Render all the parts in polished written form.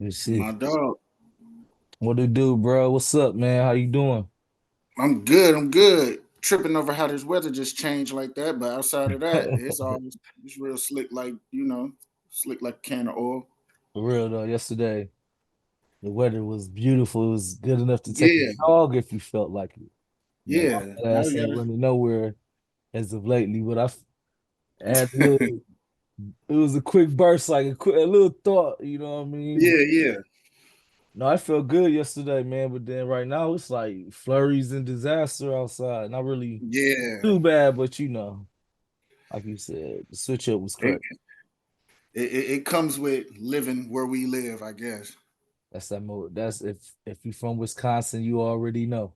Let's see. My dog. What it do, bro? What's up, man? How you doing? I'm good. I'm good. Tripping over how this weather just changed like that, but outside of that, it's real slick, like slick like a can of oil. For real though, yesterday the weather was beautiful. It was good enough to take a Yeah, jog if you felt like it. But yeah. my Now ass we ain't gotta. running nowhere as of lately. But had a little, it was a quick burst, like a little thought, you know what I mean? But Yeah, yeah. no, I felt good yesterday, man. But then right now it's like flurries and disaster outside. Not really Yeah. too bad, but like you said, the switch up was It, crazy. it comes with living where we live, I guess. That's that mode. That's if you're from Wisconsin, you already know.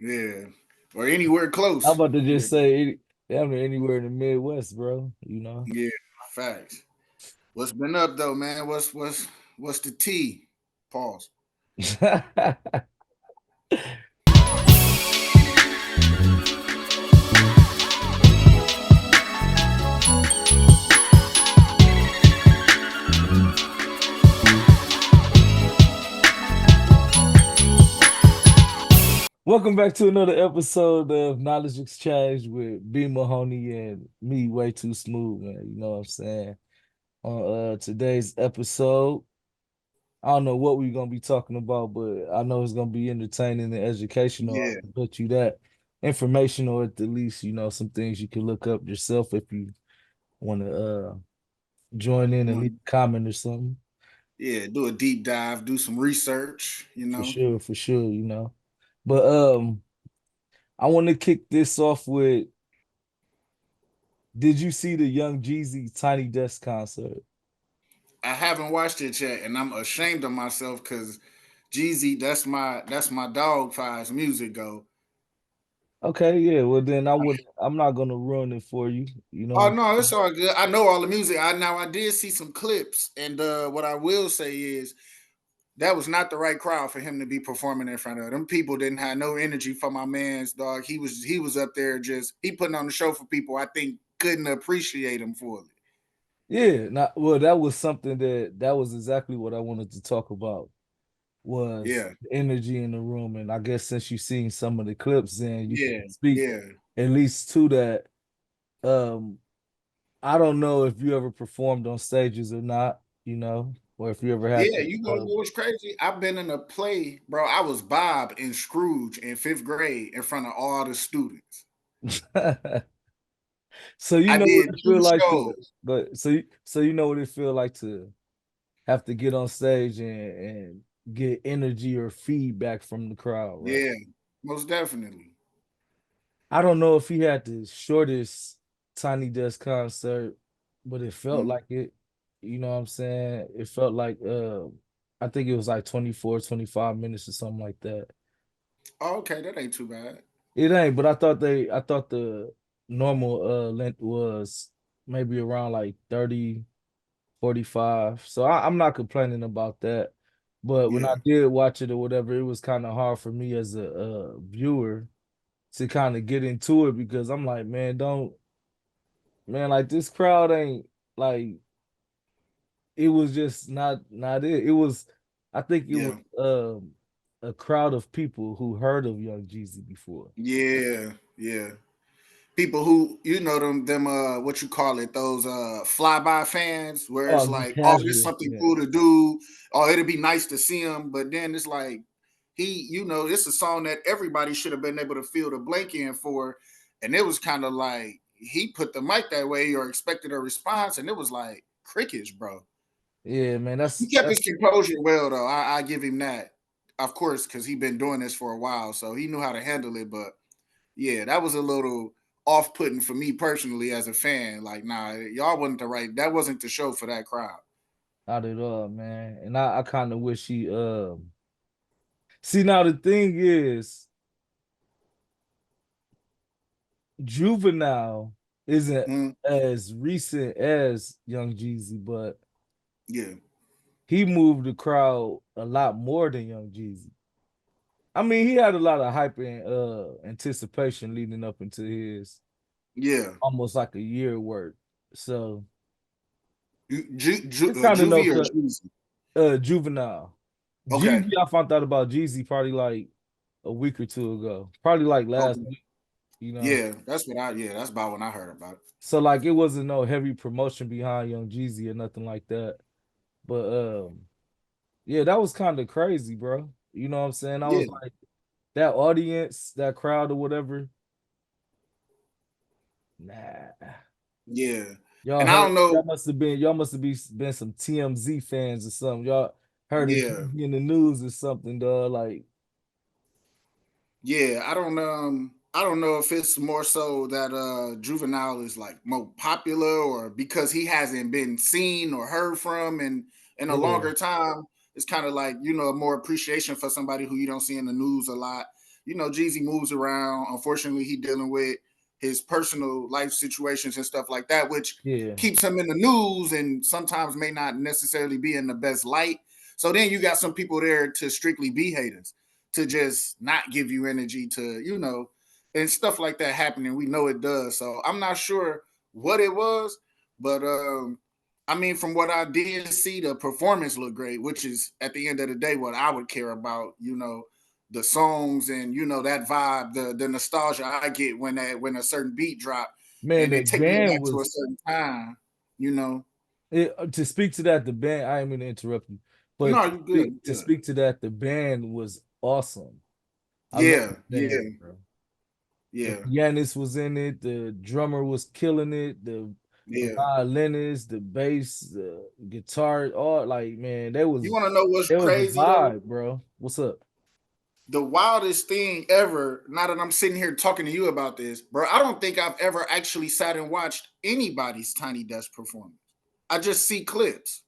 Yeah. Or anywhere I'm close. about to Yeah. just say damn near anywhere in the Midwest, bro. You know. Yeah. Facts. What's been up though, man? What's the T? Pause. Welcome back to another episode of Knowledge Exchange with B Mahoney and me, way too smooth, man. You know what I'm saying? On today's episode, I don't know what we're gonna be talking about, but I know it's gonna be entertaining and educational. I Yeah. can bet you that informational at the least, some things you can look up yourself if you want to join in and leave a comment or something. Yeah, do a deep dive, do some research. For sure, But I want to kick this off with, did you see the Young Jeezy Tiny Desk concert? I haven't watched it yet, and I'm ashamed of myself because Jeezy, that's my dog. Five music go. Okay, yeah. Well then I'm not gonna ruin it for you. You know what Oh I'm no, it's saying? all good. I know all the music. I did see some clips, and what I will say is that was not the right crowd for him to be performing in front of. Them people didn't have no energy for my man's dog. He was up there just he putting on the show for people. I think couldn't appreciate him for it. Yeah, not well, that was something that was exactly what I wanted to talk about was Yeah, the energy in the room. And I guess since you've seen some of the clips, then you can yeah, speak yeah. at least to that. Um, I don't know if you ever performed on stages or not, or if you ever had Yeah, you know what was crazy? I've been in a play, bro. I was Bob and Scrooge in fifth grade in front of all the students. So you I know what did it two feel like to, shows. but so you know what it feel like to have to get on stage and get energy or feedback from the crowd, right? Yeah, most definitely. I don't know if he had the shortest Tiny Desk concert, but it felt Mm. like it. You know what I'm saying? It felt like I think it was like 24, 25 minutes or something like that. Oh, okay, that ain't too bad. It ain't, but I thought the normal length was maybe around like 30, 45. So I'm not complaining about that. But when I Yeah, did watch it or whatever, it was kind of hard for me as a viewer to kind of get into it because I'm like, man, don't man, like this crowd ain't like it was just not it. It was I think it was yeah, a crowd of people who heard of Young Jeezy before. yeah, yeah. People who them what you call it, those flyby fans, where it's Oh, just like, oh, it's casual. something Yeah. cool to do. Oh, it'd be nice to see him, but then it's like it's a song that everybody should have been able to feel the blank in for, and it was kind of like he put the mic that way or expected a response, and it was like crickets, bro. Yeah, man, He kept his composure well, though. I give him that, of course, because he been doing this for a while, so he knew how to handle it. But yeah, that was a little off-putting for me personally as a fan. Like, nah, y'all wasn't the right. That wasn't the show for that crowd. not at all, man. And I kind of wish he see now the thing is Juvenile isn't Mm, as recent as Young Jeezy, but yeah, he moved the crowd a lot more than Young Jeezy. I mean, he had a lot of hype and anticipation leading up into his yeah. almost like a year work. So it's kind of no Juvie or cut. Jeezy? Juvenile. Okay. Jeezy, I found out about Jeezy probably like a week or two ago. Probably like last Okay. week, you know. Yeah, that's about when I heard about it. So like it wasn't no heavy promotion behind Young Jeezy or nothing like that. But yeah, that was kind of crazy, bro. You know what I'm saying? I was Yeah. like that audience, that crowd or whatever. Nah. Yeah. Y'all And I heard don't know. y'all must have been some TMZ fans or something. Y'all heard of Yeah. Jeezy in the news or something, dog. Like, Yeah, I don't know if it's more so that Juvenile is like more popular or because he hasn't been seen or heard from in a yeah, longer time. It's kind of like, more appreciation for somebody who you don't see in the news a lot. Jeezy moves around. Unfortunately, he dealing with his personal life situations and stuff like that, which yeah, keeps him in the news and sometimes may not necessarily be in the best light. So then you got some people there to strictly be haters, to just not give you energy, to and stuff like that happening. We know it does. So I'm not sure what it was, but I mean, from what I did see, the performance looked great, which is at the end of the day what I would care about. The songs and that vibe, the nostalgia I get when a certain beat drop man. and The it take me band back to a was certain time. You know, to speak to that. The band. I didn't mean to interrupt you, but no, you good, you to good. speak to that, the band was awesome. I love Yeah, the band, yeah, bro. The yeah, pianist was in it. The drummer was killing it. The yeah. violinist, the bass, the guitar, all like man, You want to know what's there was a crazy though? vibe, bro. What's up? The wildest thing ever, now that I'm sitting here talking to you about this, bro, I don't think I've ever actually sat and watched anybody's Tiny Desk performance. I just see clips.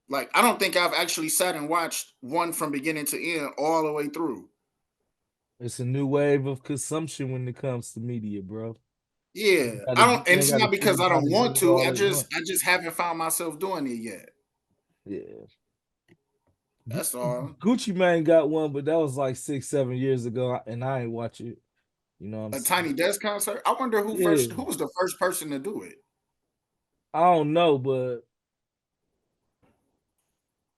Like, I don't think I've actually sat and watched one from beginning to end all the way through. It's a new wave of consumption when it comes to media, bro. Yeah. Gotta I get, don't, you and ain't it's gotta not get because I don't everybody want in it to. all I at just once. I just haven't found myself doing it yet. Yeah. That's all. Gucci Mane got one, but that was like 6, 7 years ago, and I ain't watch it. You know what I'm A saying? Tiny Desk concert. I wonder Yeah. who was the first person to do it. I don't know, but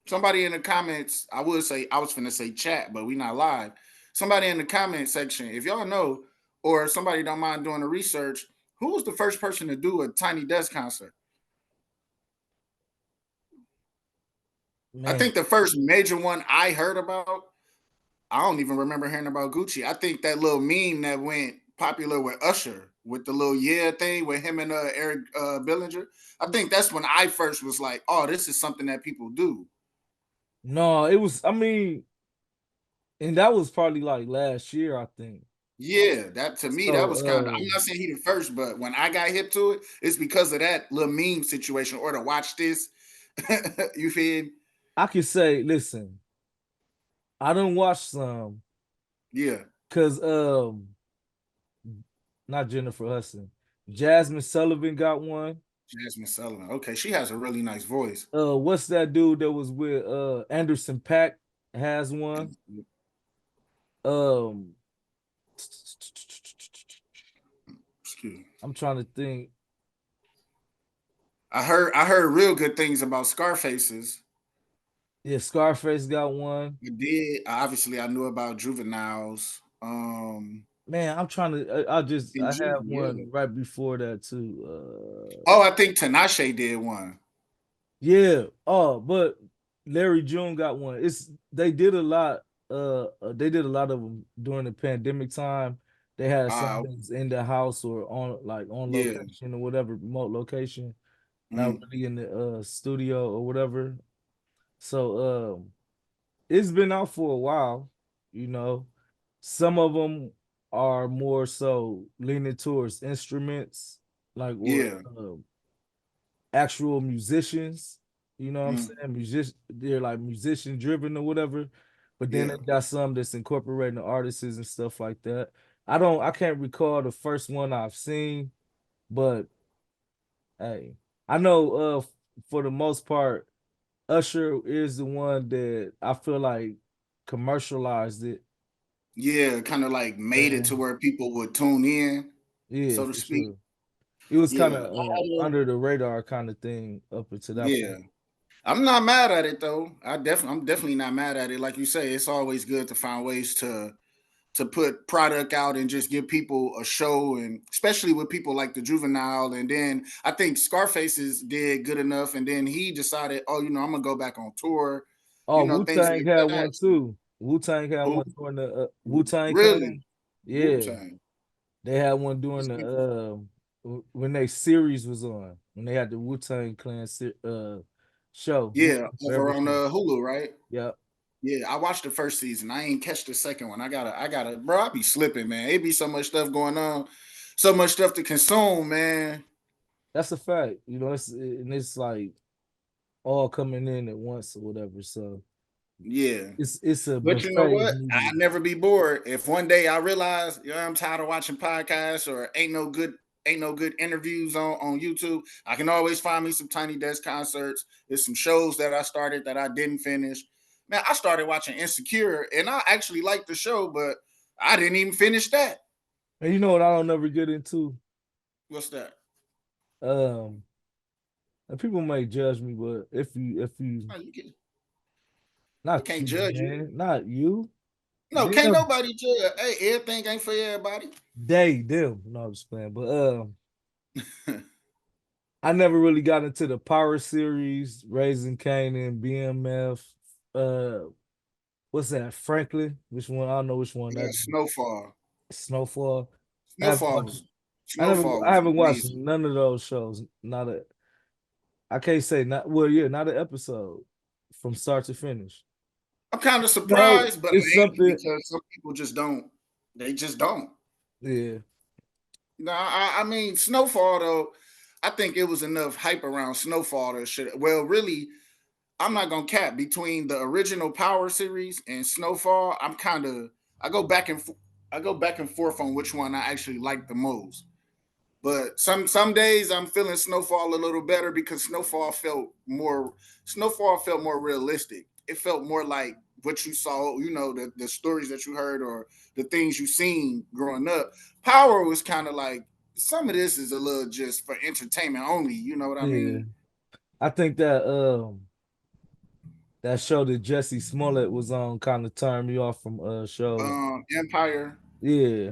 Somebody in the comments, I would say, I was finna say chat, but we not live. Somebody in the comment section, if y'all know, or if somebody don't mind doing the research, who was the first person to do a Tiny Desk concert? I man, think the first major one I heard about, I don't even remember hearing about Gucci. I think that little meme that went popular with Usher with the little yeah thing with him and Eric Billinger. I think that's when I first was like, oh, this is something that people do. no, it was. I mean, and that was probably like last year, I think. Yeah, that to me, that was kind of, So I'm not saying he the first, but when I got hip to it, it's because of that little meme situation or to watch this. You feel me? I could say, listen, I done watched some Yeah. because not Jennifer Hudson, Jasmine Sullivan got one. Jasmine Sullivan. Okay, she has a really nice voice. What's that dude that was with Anderson Pack has one. Um, Excuse me. I'm trying to think. I heard real good things about Scarfaces. Yeah, Scarface got one. I did. Obviously, I knew about Juveniles. Man, I'm trying to. I And had Juvie, yeah. one right before that too. Oh, I think Tinashe did one. Yeah. Oh, but Larry June got one. They did a lot. They did a lot of them during the pandemic time. They had some Uh, that was in the house or on yeah. location or whatever, remote location, not Mm, really in the studio or whatever. So it's been out for a while, you know. Some of them are more so leaning towards instruments, like or yeah. actual musicians. You know what I'm Mm, saying? They're like musician driven or whatever. But then yeah. they got some that's incorporating the artists and stuff like that. I can't recall the first one I've seen, but hey, I know for the most part, Usher is the one that I feel like commercialized it. Yeah, kind of like made it to Man. where people would tune in, Yeah, so to for speak. sure. It was kind Yeah, of all the under the radar kind of thing up until that yeah. point. I'm not mad at it though. I'm definitely not mad at it. Like you say, it's always good to find ways to put product out and just give people a show, and especially with people like the Juvenile. And then I think Scarface's did good enough, and then he decided, oh, I'm gonna go back on tour, Oh, Wu things Tang like had that. one too. Wu Tang had Who one during the Wu Tang really Clan. Wu Yeah, Tang? they had one during the when they series was on, when they had the Wu Tang Clan show. Wu Yeah, Tang Forever over on show. Hulu, right? Yeah, Yeah, I watched the first season. I ain't catch the second one. I gotta, bro. I be slipping, man. It be so much stuff going on, so much stuff to consume, man. that's a fact. And it's like all coming in at once or whatever. So Yeah, it's a but you know buffet of what? I media. never be bored. If one day I realize, I'm tired of watching podcasts or ain't no good interviews on YouTube, I can always find me some Tiny Desk concerts. There's some shows that I started that I didn't finish. Man, I started watching Insecure, and I actually liked the show, but I didn't even finish that. And you know what I don't ever get into? What's that? Um, and people may judge me, but if you Oh, they not can't you, judge you. man, not you, No, can't them, nobody judge. Hey, everything ain't for everybody. them. No, I'm just playing. But I never really got into the Power series, Raising Kanan, BMF. What's that? Franklin? Which one? I don't know which one Yeah, that is. Snowfall. Snowfall. I haven't Snowfall watched. was Snowfall I was haven't watched amazing. none of those shows. Not a. I can't say not. Well, yeah, not an episode from start to finish. I'm kind of No, surprised, but it's I ain't something. because some people just don't. They just don't. Yeah, No, I mean Snowfall though. I think it was enough hype around Snowfall to shit. Well, really, I'm not gonna cap between the original Power series and Snowfall. I go back and I go back and forth on which one I actually like the most. But some days I'm feeling Snowfall a little better because Snowfall felt more realistic. It felt more like what you saw, the stories that you heard or the things you seen growing up. Power was kind of like some of this is a little just for entertainment only, you know what I yeah. mean? I think that show that Jesse Smollett was on kind of turned me off from shows. Empire. Yeah,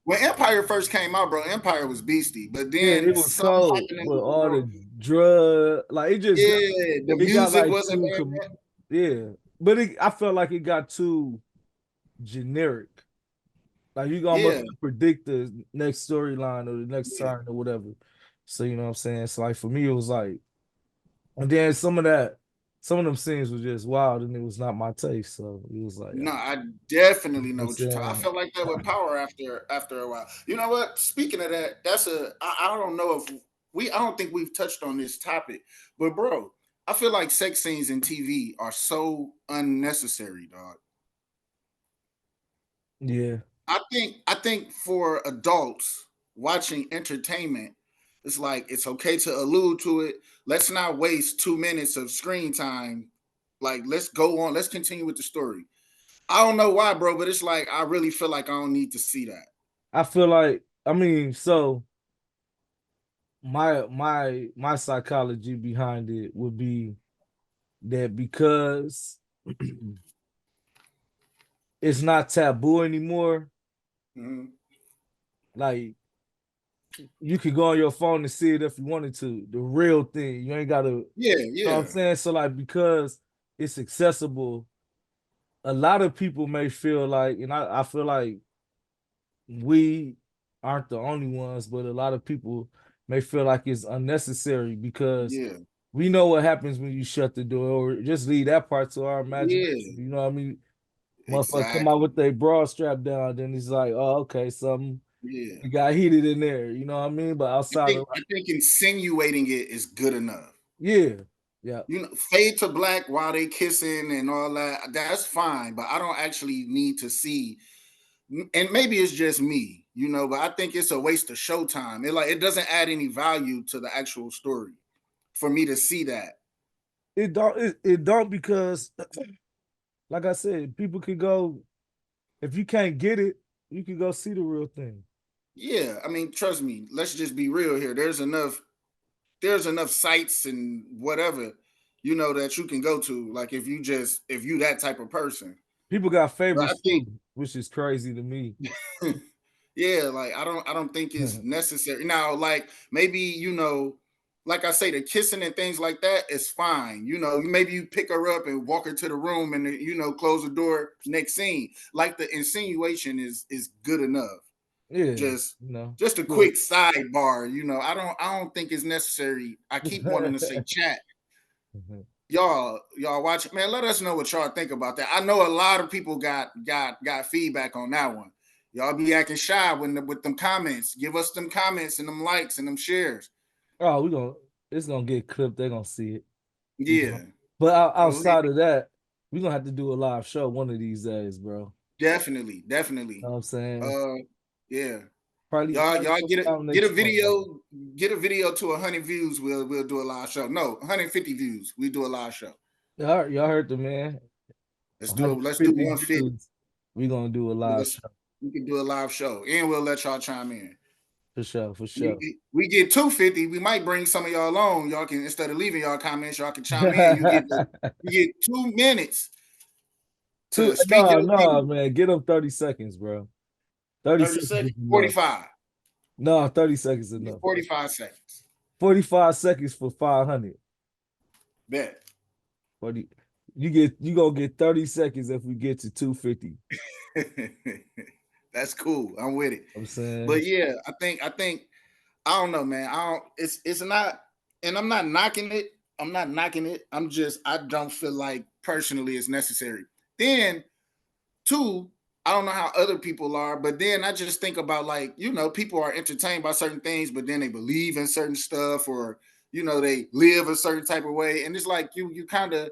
When Empire first came out, bro, Empire was beastie. But yeah. then It was something cold, happened in but it, all bro. the drug like Yeah, the it got music like wasn't too bad. yeah, but I felt like it got too generic. Like you almost Yeah, could predict the next storyline or the next yeah. turn or whatever. So you know what I'm saying? It's like for me, it was like, and then some of them scenes was just wild, and it was not my taste. So it was like, No, I you know definitely what I'm know what you're talking. I saying? felt like that with Power after a while. You know what? Speaking of that, I don't know if I don't think we've touched on this topic, but bro, I feel like sex scenes in TV are so unnecessary, dog. Yeah, I think for adults watching entertainment, it's like it's okay to allude to it. Let's not waste 2 minutes of screen time. Like let's go on. Let's continue with the story. I don't know why, bro, but it's like I really feel like I don't need to see that. I feel like I mean, so my psychology behind it would be that because it's not taboo anymore, Mhm. like you could go on your phone and see it if you wanted to. The real thing. You ain't gotta, you Yeah, know what I'm yeah, saying? So like because it's accessible, a lot of people may feel like, and I feel like we aren't the only ones, but a lot of people may feel like it's unnecessary because yeah, we know what happens when you shut the door, or just leave that part to our imagination. yeah. You know what I mean? Motherfucker come out with Exactly. their bra strap down, then it's like, oh, okay, something Yeah. it got heated in there. You know what I mean? But I outside think of I think insinuating it is good enough. yeah, yeah, Fade to black while they kissing and all that. That's fine, but I don't actually need to see. And maybe it's just me, but I think it's a waste of showtime. It doesn't add any value to the actual story for me to see that. it don't because like I said, people can go if you can't get it, you can go see the real thing. Yeah, I mean, trust me. Let's just be real here. There's enough sites and whatever, that you can go to. Like if you that type of person. People got But I favorites think, too, which is crazy to me. yeah, like I don't think it's necessary. Now, like maybe, like I say, the kissing and things like that is fine. Maybe you pick her up and walk her to the room and close the door, next scene. Like the insinuation is good enough. Yeah, Just you know. just a Look. quick sidebar. I don't think it's necessary. I keep wanting to say chat. Y'all watch it, man. Let us know what y'all think about that. I know a lot of people got feedback on that one. Y'all be acting shy with them comments. Give us them comments and them likes and them shares. Oh, it's gonna get clipped. They're gonna see it, you know. Yeah. But Go ahead. outside of that, we're gonna have to do a live show one of these days, bro. Definitely, You know definitely. what I'm saying? Uh yeah. Probably Y'all sometime get a next month. video to 100 views. We'll do a live show. No, 150 views. We do a live show. Y'all heard the man. Let's do 150 150. views. We gonna do a live Let's show we can do a live show, and we'll let y'all chime in. for sure, for We, sure. we get 250. We might bring some of y'all on. Y'all can, instead of leaving y'all comments, y'all can chime in. You get 2 minutes to speak your No, piece. man. Get them 30 seconds, bro. 30 30 seconds seconds, is enough. 45. No, 30 seconds is You get enough, bro. 45 seconds. 45 seconds for 500. Bet. 40, you gonna get 30 seconds if we get to 250. That's cool. I'm with it. I'm saying But yeah, I think I don't know, man. I don't. It's not, and I'm not knocking it. I'm not knocking it. I don't feel like personally it's necessary. Then two, I don't know how other people are, but then I just think about, like, people are entertained by certain things, but then they believe in certain stuff, or they live a certain type of way, and it's like you kind of,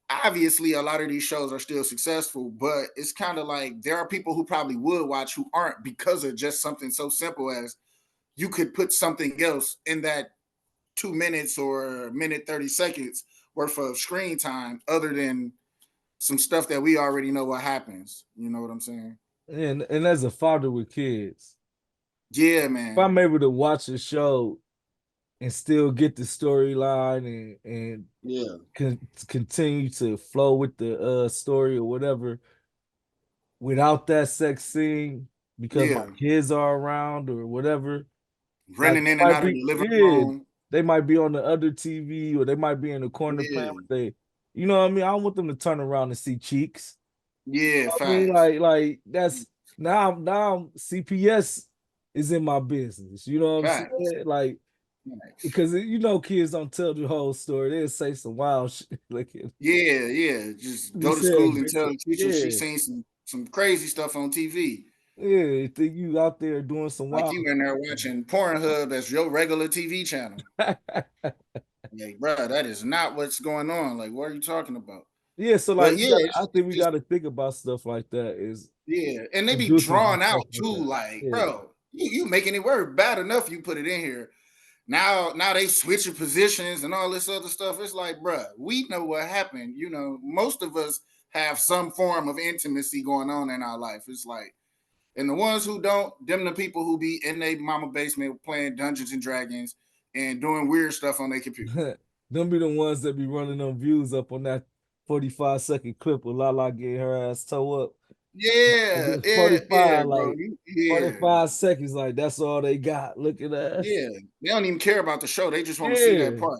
obviously a lot of these shows are still successful, but it's kind of like there are people who probably would watch who aren't, because of just something so simple as you could put something else in that 2 minutes or minute 30 seconds worth of screen time, other than some stuff that we already know what happens. You know what I'm saying? and as a father with kids, Yeah, if man. I'm able to watch a show and still get the storyline and Yeah, continue to flow with the story or whatever without that sex scene because my yeah. kids are around or whatever. Like Running in and out of the living room. they might be on the other TV or they might be in the corner playing Yeah, with you know what I mean? I don't want them to turn around and see cheeks. yeah. I mean, Facts. that's now CPS is in my business. You know what I'm Facts. saying? Like Facts. because kids don't tell the whole story. They'll say some wild shit. Like Yeah, yeah. Just be go to saying, school and tell the teacher she yeah, seen some crazy stuff on TV. yeah. Think you out there doing some Like wild you in there watching Pornhub as your regular TV channel. shit. Like, bro, that is not what's going on. Like, what are you talking about? Yeah, so like But yeah, I it's think we just, got to think about stuff like that is yeah, and they be producers and drawn out stuff like too. that. Like, Yeah. bro, you making it work bad enough. You put it in here. Now they switching positions and all this other stuff. It's like, bro, we know what happened. Most of us have some form of intimacy going on in our life. It's like, and the ones who don't, them the people who be in their mama basement playing Dungeons and Dragons and doing weird stuff on their computer. Them be the ones that be running them views up on that 45-second clip with Lala getting her ass toe up. Like Yeah, it's yeah, yeah, 45, bro. like Yeah, 45 seconds, like that's all they got. Look at us. yeah. They don't even care about the show. They just want to see that Yeah, part.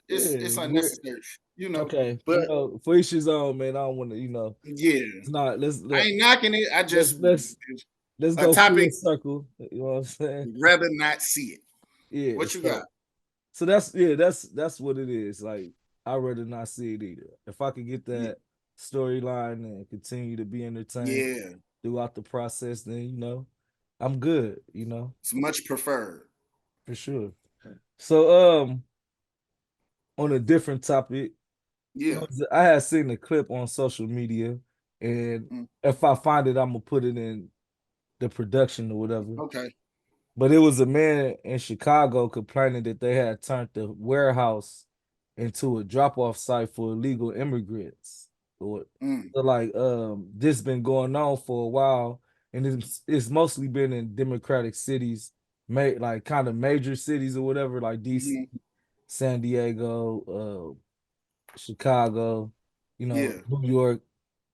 It's yeah. We're unnecessary, okay. But For each his own, man. I don't want to, yeah, it's not I ain't knocking it. I let's just, let's let's a go full topic, circle. You know what I'm saying? rather not see it. Yeah. What you got? So that's what it is. Like I'd rather not see it either. If I could get Yeah, that storyline and continue to be entertained yeah, throughout the process, then I'm good, it's much preferred. for sure. So on a different topic, Yeah. I had seen a clip on social media, and Mm, if I find it, I'm gonna put it in the production or whatever. okay. But it was a man in Chicago complaining that they had turned the warehouse into a drop-off site for illegal immigrants. So Mm, like this been going on for a while, and it's mostly been in democratic cities, like kind of major cities or whatever, like DC, Mhm. San Diego, Chicago, Yeah. New York,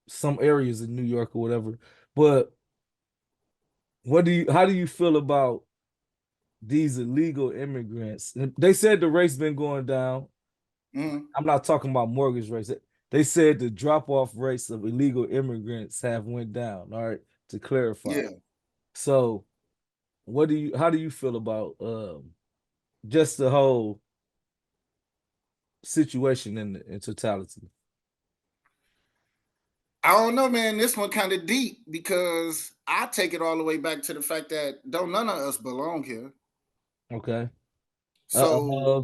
some areas in New York or whatever. But how do you feel about these illegal immigrants? They said the rate's been going down. Mhm. I'm not talking about mortgage rates. They said the drop-off rates of illegal immigrants have went down. All right, to clarify. Yeah. So, how do you feel about just the whole situation in totality? I don't know, man. This one kind of deep because I take it all the way back to the fact that don't none of us belong here. Okay. Uh, So uh,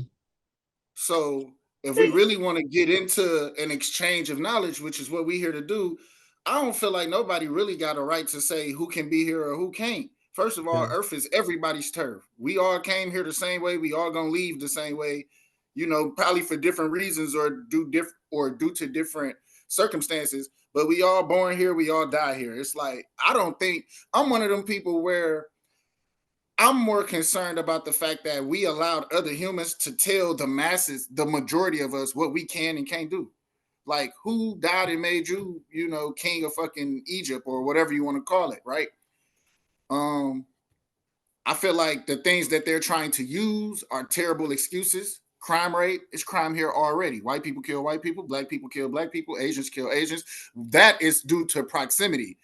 So if we really want to get into an exchange of knowledge, which is what we here to do, I don't feel like nobody really got a right to say who can be here or who can't. First of all, okay. Earth is everybody's turf. We all came here the same way. We all gonna leave the same way. Probably for different reasons or due to different circumstances. But we all born here. We all die here. It's like I don't think I'm one of them people where I'm more concerned about the fact that we allowed other humans to tell the masses, the majority of us, what we can and can't do. Like, who died and made you, king of fucking Egypt or whatever you want to call it, right? Um, I feel like the things that they're trying to use are terrible excuses. Crime rate is crime here already. White people kill white people, black people kill black people, Asians kill Asians. That is due to proximity.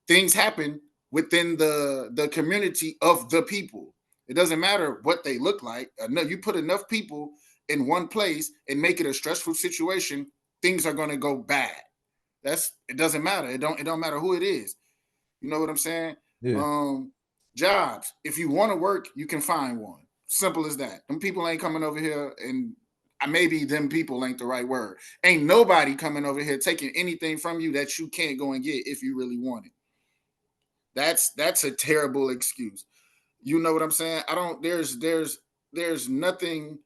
Things happen within the community of the people. It doesn't matter what they look like. No, you put enough people in one place and make it a stressful situation, things are going to go bad. It doesn't matter. It don't matter who it is. You know what I'm saying? Yeah. Um, Jobs. If you want to work, you can find one. Simple as that. Them people ain't coming over here, and maybe them people ain't the right word. Ain't nobody coming over here taking anything from you that you can't go and get if you really want it. That's a terrible excuse. You know what I'm saying? I don't. There's nothing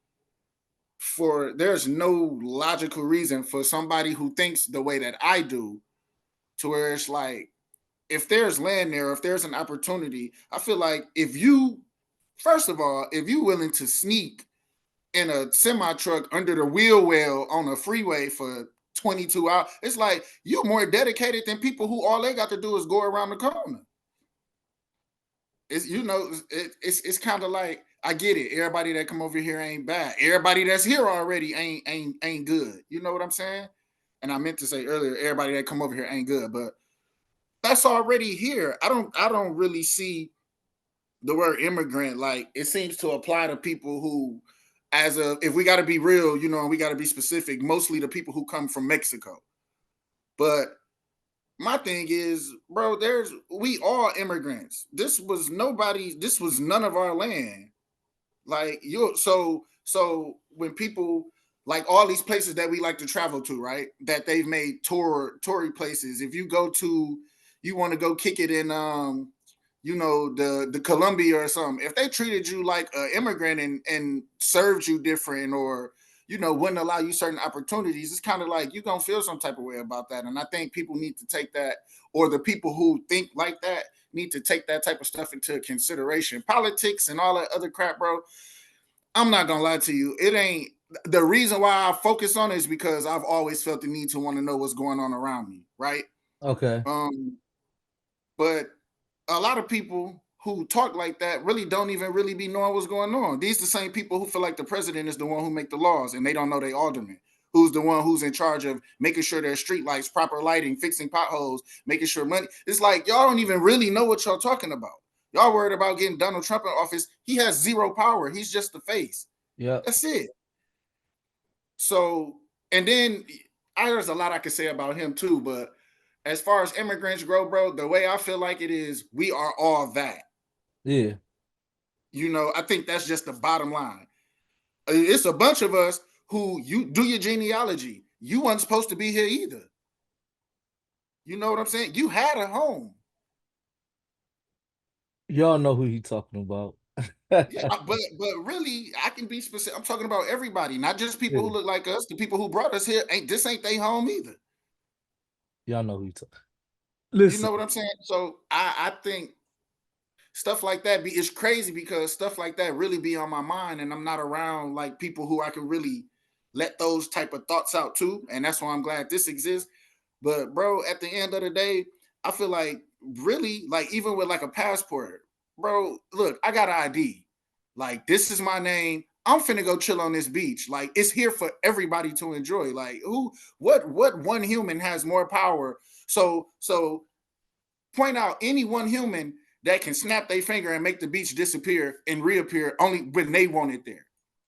there's no logical reason for somebody who thinks the way that I do to where it's like if there's land there, if there's an opportunity, I feel like if you first of all, if you willing to sneak in a semi truck under the wheel well on a freeway for 22 hours, it's like you're more dedicated than people who all they got to do is go around the corner. It's kind of like I get it. Everybody that come over here ain't bad. Everybody that's here already ain't good. You know what I'm saying? And I meant to say earlier, everybody that come over here ain't good, but that's already here. I don't really see the word immigrant like it seems to apply to people who if we got to be real, and we got to be specific, mostly the people who come from Mexico. But my thing is, bro, we all immigrants. This was none of our land. Like so when people like all these places that we like to travel to, right? That they've made toury places. If you go to you want to go kick it in the Colombia or something, if they treated you like an immigrant and served you different or wouldn't allow you certain opportunities, it's kind of like you're gonna feel some type of way about that. And I think people need to take that, or the people who think like that need to take that type of stuff into consideration. Politics and all that other crap, bro. I'm not gonna lie to you. It ain't the reason why I focus on it is because I've always felt the need to want to know what's going on around me, right? Okay. Um, but a lot of people who talk like that really don't even really be knowing what's going on. These the same people who feel like the president is the one who make the laws and they don't know they alderman. Who's the one who's in charge of making sure there's street lights, proper lighting, fixing potholes, making sure money. It's like y'all don't even really know what y'all talking about. Y'all worried about getting Donald Trump in office. He has zero power. He's just the face. Yep. That's it. So, and then there's a lot I could say about him too, but as far as immigrants grow, bro, the way I feel like it is, we are all that. Yeah. I think that's just the bottom line. It's a bunch of us who you do your genealogy. You weren't supposed to be here either. You know what I'm saying? You had a home. Y'all know who he talking about. Yeah, but really, I can be specific. I'm talking about everybody, not just people who Yeah. look like us. The people who brought us here ain't their home either. Y'all know who he talking. You know listen. what I'm saying? So I think stuff like that be it's crazy because stuff like that really be on my mind, and I'm not around like people who I can really let those type of thoughts out too. And that's why I'm glad this exists. But bro, at the end of the day, I feel like really like even with like a passport, bro. Look, I got an ID. Like this is my name. I'm finna go chill on this beach. Like it's here for everybody to enjoy. Like who, what one human has more power? So point out any one human that can snap their finger and make the beach disappear and reappear only when they want it there.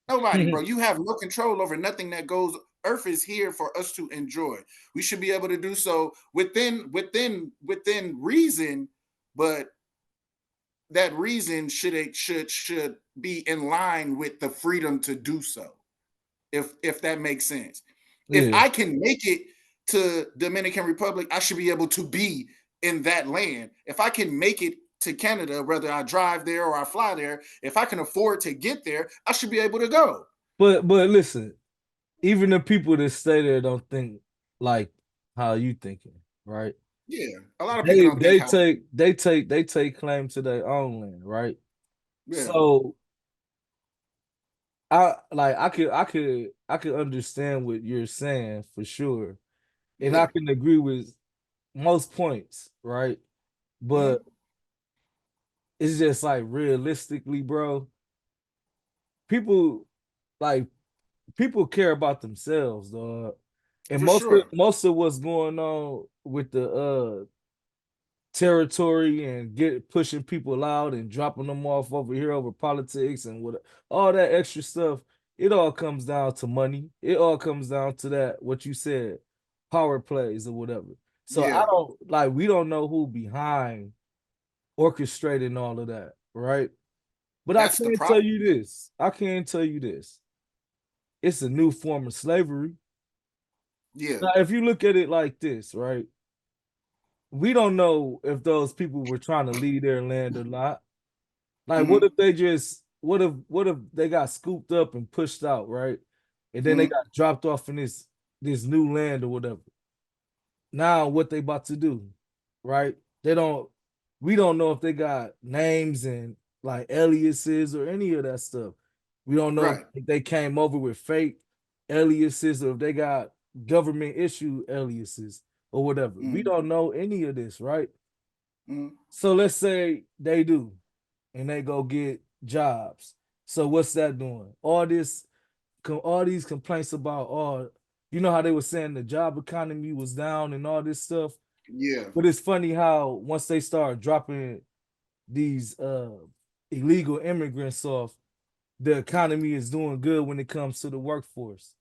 Nobody, bro. You have no control over nothing that goes. Earth is here for us to enjoy. We should be able to do so within reason, but that reason should be in line with the freedom to do so. If that makes sense. If Yeah. I can make it to Dominican Republic, I should be able to be in that land. If I can make it to Canada, whether I drive there or I fly there, if I can afford to get there, I should be able to go. But listen, even the people that stay there don't think like how you thinking, right? Yeah, a lot of people They don't think they how. take they take they take claim to their own land, right? Yeah, So I could understand what you're saying for sure. And I yeah, can agree with most points, right? mm-hmm. But it's just like realistically, bro, people like people care about themselves, dog. And For most of sure. most of what's going on with the territory and get pushing people out and dropping them off over here over politics and what all that extra stuff, it all comes down to money. It all comes down to that what you said, power plays or whatever. So I Yeah, don't like we don't know who behind orchestrating all of that, right? But I that's the can tell problem. you this. I can tell you this. It's a new form of slavery. Yeah, Now, if you look at it like this, right? We don't know if those people were trying to leave their land or not. Like, what mm-hmm. if they just what if they got scooped up and pushed out, right? And then they Mm-hmm. got dropped off in this new land or whatever. Now what they about to do, right? They don't we don't know if they got names and like aliases or any of that stuff. We don't know Right. if they came over with fake aliases or if they got government issue aliases or whatever. We Mm-hmm. don't know any of this, right? Mm-hmm. So let's say they do and they go get jobs. So what's that doing? All these complaints about you know how they were saying the job economy was down and all this stuff. Yeah, But it's funny how once they start dropping these illegal immigrants off, the economy is doing good when it comes to the workforce.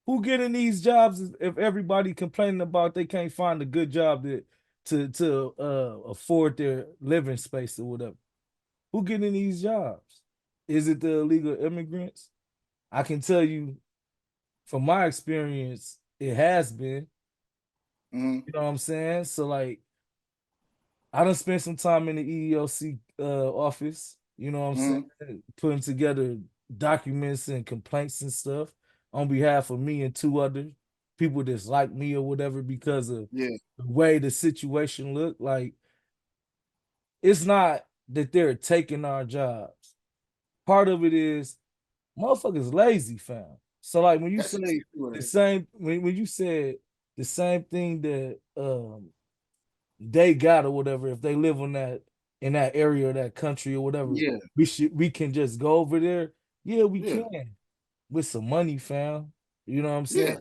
Who getting these jobs if everybody complaining about they can't find a good job to afford their living space or whatever? Who getting these jobs? Is it the illegal immigrants? I can tell you from my experience, it has been. mm-hmm. You know what I'm saying? So like I done spent some time in the EEOC office, you know what I'm Mm-hmm. saying, putting together documents and complaints and stuff on behalf of me and two other people that's like me or whatever because of Yeah, the way the situation looked. Like it's not that they're taking our jobs. Part of it is motherfuckers lazy, fam. So like when you that's say exactly what the it is. same when you said the same thing that they got or whatever, if they live on that in that area or that country or whatever, Yeah, we can just go over there. Yeah, we yeah, can with some money, fam. You know what I'm saying? yeah.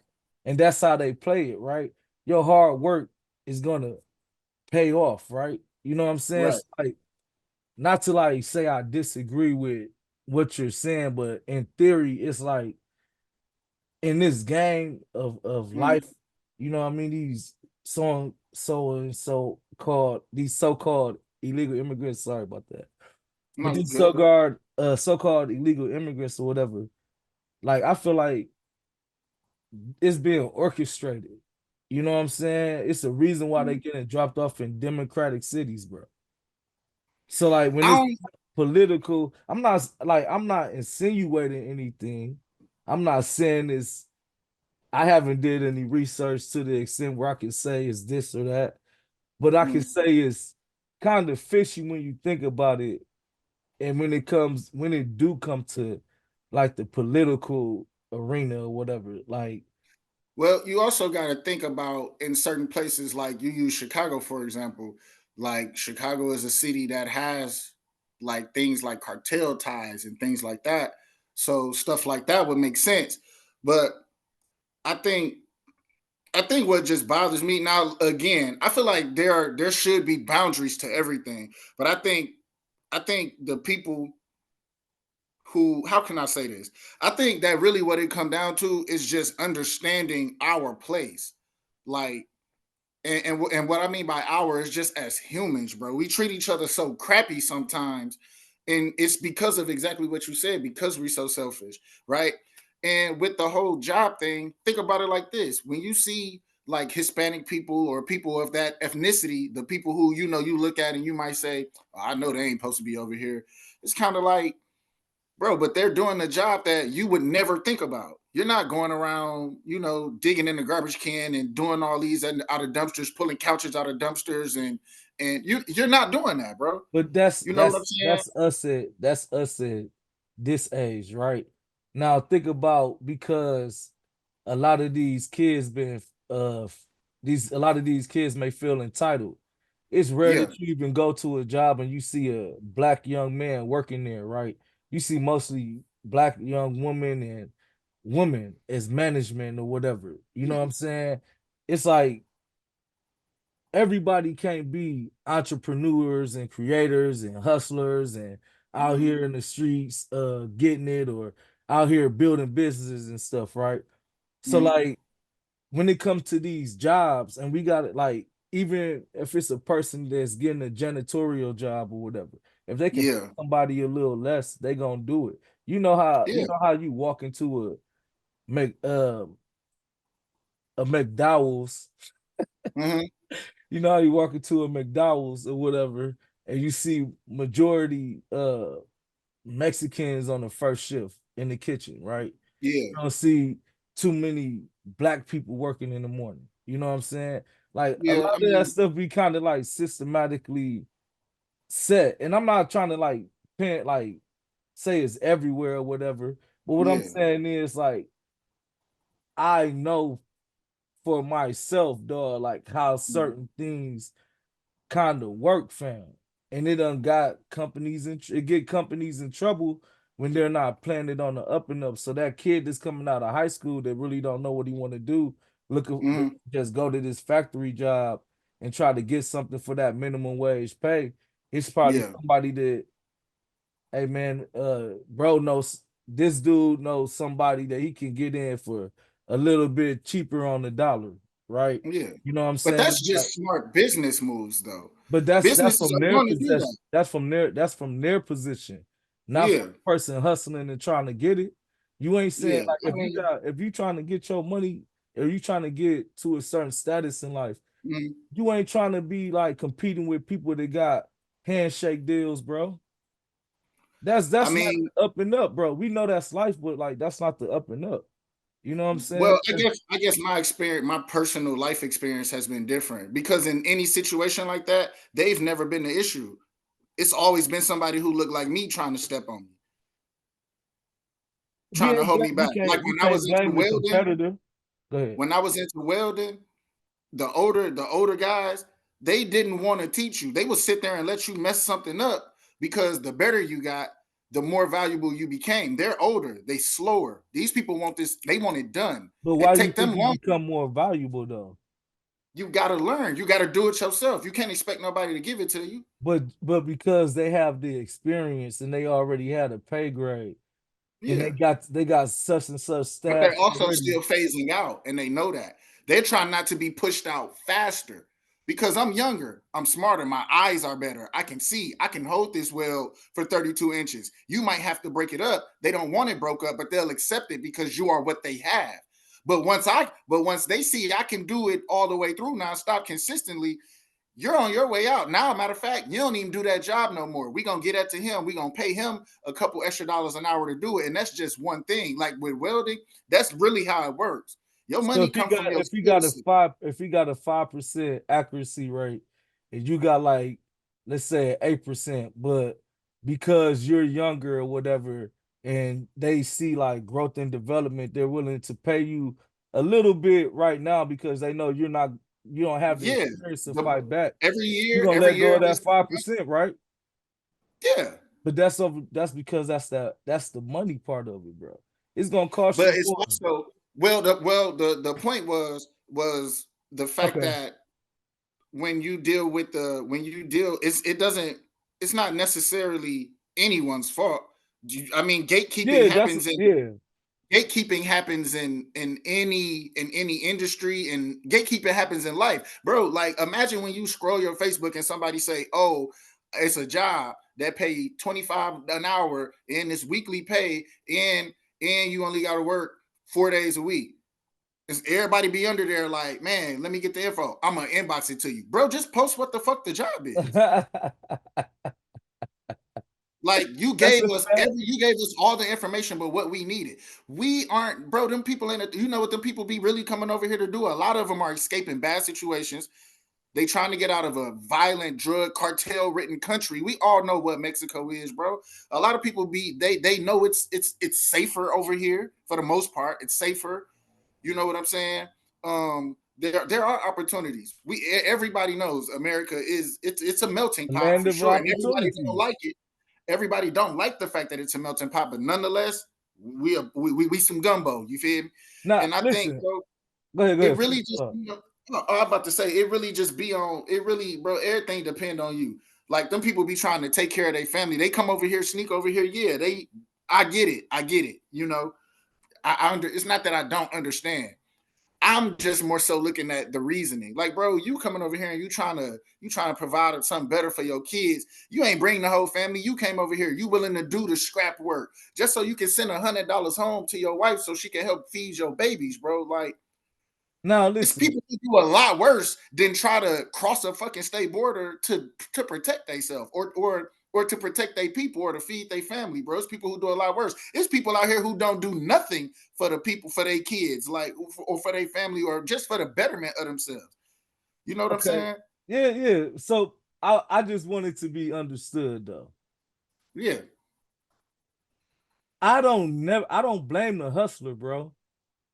And that's how they play it, right? Your hard work is gonna pay off, right? You know what I'm saying? Right. So, like, not to like say I disagree with what you're saying, but in theory, it's like in this game of Mm. life, you know what I mean? These so and so called these so-called illegal immigrants, sorry about that. But No, you these good. so-called illegal immigrants or whatever, like I feel like it's being orchestrated. You know what I'm saying? It's a reason why they Mm. getting dropped off in democratic cities, bro. So like when I it's don't. political, I'm not insinuating anything. I'm not saying this I haven't did any research to the extent where I can say it's this or that. but I can Mm. say it's kind of fishy when you think about it, and when it do come to like the political arena or whatever, like Well, you also got to think about in certain places, like you use Chicago, for example. Like Chicago is a city that has like things like cartel ties and things like that. So stuff like that would make sense. But I think I think what just bothers me now, again, I feel like there should be boundaries to everything. But I think the people who, how can I say this? I think that really what it come down to is just understanding our place. Like, and what I mean by our is just as humans, bro. We treat each other so crappy sometimes, and it's because of exactly what you said. Because we're so selfish, right? And with the whole job thing, think about it like this: when you see like Hispanic people or people of that ethnicity, the people who you look at and you might say, oh, "I know they ain't supposed to be over here." It's kind of like, bro, but they're doing the job that you would never think about. You're not going around, digging in the garbage can and doing all these out of dumpsters, pulling couches out of dumpsters, and you're not doing that, bro. but You know what I'm saying? that's us at this age, right? Now think about because a lot of these kids been these a lot of these kids may feel entitled. It's rare Yeah. that you even go to a job and you see a black young man working there, right? You see mostly black young women and women as management or whatever. You know what I'm saying? It's like everybody can't be entrepreneurs and creators and hustlers and out Mm-hmm. here in the streets getting it or out here building businesses and stuff, right? So Mm-hmm. like when it comes to these jobs and we got it like even if it's a person that's getting a janitorial job or whatever, if they can pay Yeah. somebody a little less, they gonna do it. Yeah. You know how you walk into Mc a McDowell's. Mm-hmm. You know how you walk into a McDowell's or whatever, and you see majority Mexicans on the first shift in the kitchen, right? Yeah. You don't see too many black people working in the morning. You know what I'm saying? Like a Yeah. lot I of that mean, stuff be kind of like systematically set. And I'm not trying to like pin like say it's everywhere or whatever. But what I'm yeah. saying is like I know for myself, dog, like how Mm-hmm. certain things kind of work, fam. And it done got companies it get companies in trouble when they're not planning it on the up and up. So that kid that's coming out of high school that really don't know what he want to do, Mm-hmm. just go to this factory job and try to get something for that minimum wage pay. It's probably Yeah. somebody that, hey man, bro knows this dude knows somebody that he can get in for a little bit cheaper on the dollar, right? Yeah. You know what I'm But saying? that's Like, just smart business moves, though. but that's Businesses from are their going to do possession. that. That's from their position, not from Yeah. the person hustling and trying to get it. You ain't saying Yeah. like I mean, if you trying to get your money or you trying to get to a certain status in life, mhm. you ain't trying to be like competing with people that got handshake deals, bro. I That's not mean, the up and up, bro. We know that's life, but like that's not the up and up. You know what I'm saying? well, I guess my experience, my personal life experience has been different because in any situation like that, they've never been the issue. It's always been somebody who looked like me trying to step on me, trying to hold me back. Like You can't blame the competitor. Go ahead. when I was into welding, the older guys, they didn't want to teach you. They would sit there and let you mess something up because the better you got, the more valuable you became. They're older, they slower. These people want this, they want it done. But why It do you take them think you longer. become more valuable though? You got to learn. You got to do it yourself. You can't expect nobody to give it to you. But because they have the experience and they already had a pay grade and Yeah. they got such and such But they're staff also already. still phasing out, and they know that. They're trying not to be pushed out faster because I'm younger. I'm smarter. My eyes are better. I can see. I can hold this well for 32 inches. You might have to break it up. They don't want it broke up, but they'll accept it because you are what they have. But once they see I can do it all the way through nonstop consistently, you're on your way out. Now, matter of fact, you don't even do that job no more. We're gonna get that to him. We're gonna pay him a couple extra dollars an hour to do it. And that's just one thing. Like with welding, that's really how it works. Your So money comes from your skill set. if he got a 5% accuracy rate and you got like, let's say 8%, but because you're younger or whatever, and they see like growth and development, they're willing to pay you a little bit right now because they know you don't have the Yeah, experience to fight back. You're gonna every let go year of that this 5%, right? yeah. But that's because that's the money part of it, bro. It's gonna cost But you it's more. also the point was the fact Okay. that when you deal it doesn't it's not necessarily anyone's fault. I mean, Yeah, that's yeah. gatekeeping happens in any industry, and gatekeeping happens in life, bro. Like, imagine when you scroll your Facebook and somebody say, oh, it's a job that pay 25 an hour and it's weekly pay, and you only got to work 4 days a week. Is everybody be under there like, man, let me get the info, I'm gonna inbox it to you, bro. Just post what the fuck the job is. Like, That's a fact. you gave us all the information but what we needed. We aren't, bro, them people in it, you know what them people be really coming over here to do? A lot of them are escaping bad situations. They trying to get out of a violent drug cartel ridden country. We all know what Mexico is, bro. A lot of people they know it's safer over here for the most part. It's safer. You know what I'm saying? There are opportunities. Everybody knows America is it's a melting A pot land for of sure, and everybody don't opportunity. like it. Everybody don't like the fact that it's a melting pot, but nonetheless, we some gumbo. You feel me? Now, And I think, listen, bro, go it ahead, really finish just, up. I'm about to say, it really just be on. It really, bro, everything depend on you. Like, them people be trying to take care of their family. They come over here, sneak over here. Yeah, I get it. I get it. You know, It's not that I don't understand. I'm just more so looking at the reasoning. Like, bro, you coming over here and you trying to provide something better for your kids. You ain't bring the whole family. You came over here. You willing to do the scrap work just so you can send $100 home to your wife so she can help feed your babies, bro. Like, Now, it's listen, people who do a lot worse than try to cross a fucking state border to protect themselves or to protect their people or to feed their family, bro. It's people who do a lot worse. It's people out here who don't do nothing for the people, for their kids, like, or for their family, or just for the betterment of themselves. You know what I'm okay, saying? yeah, yeah. So I just wanted to be understood though. Yeah, I don't blame the hustler, bro.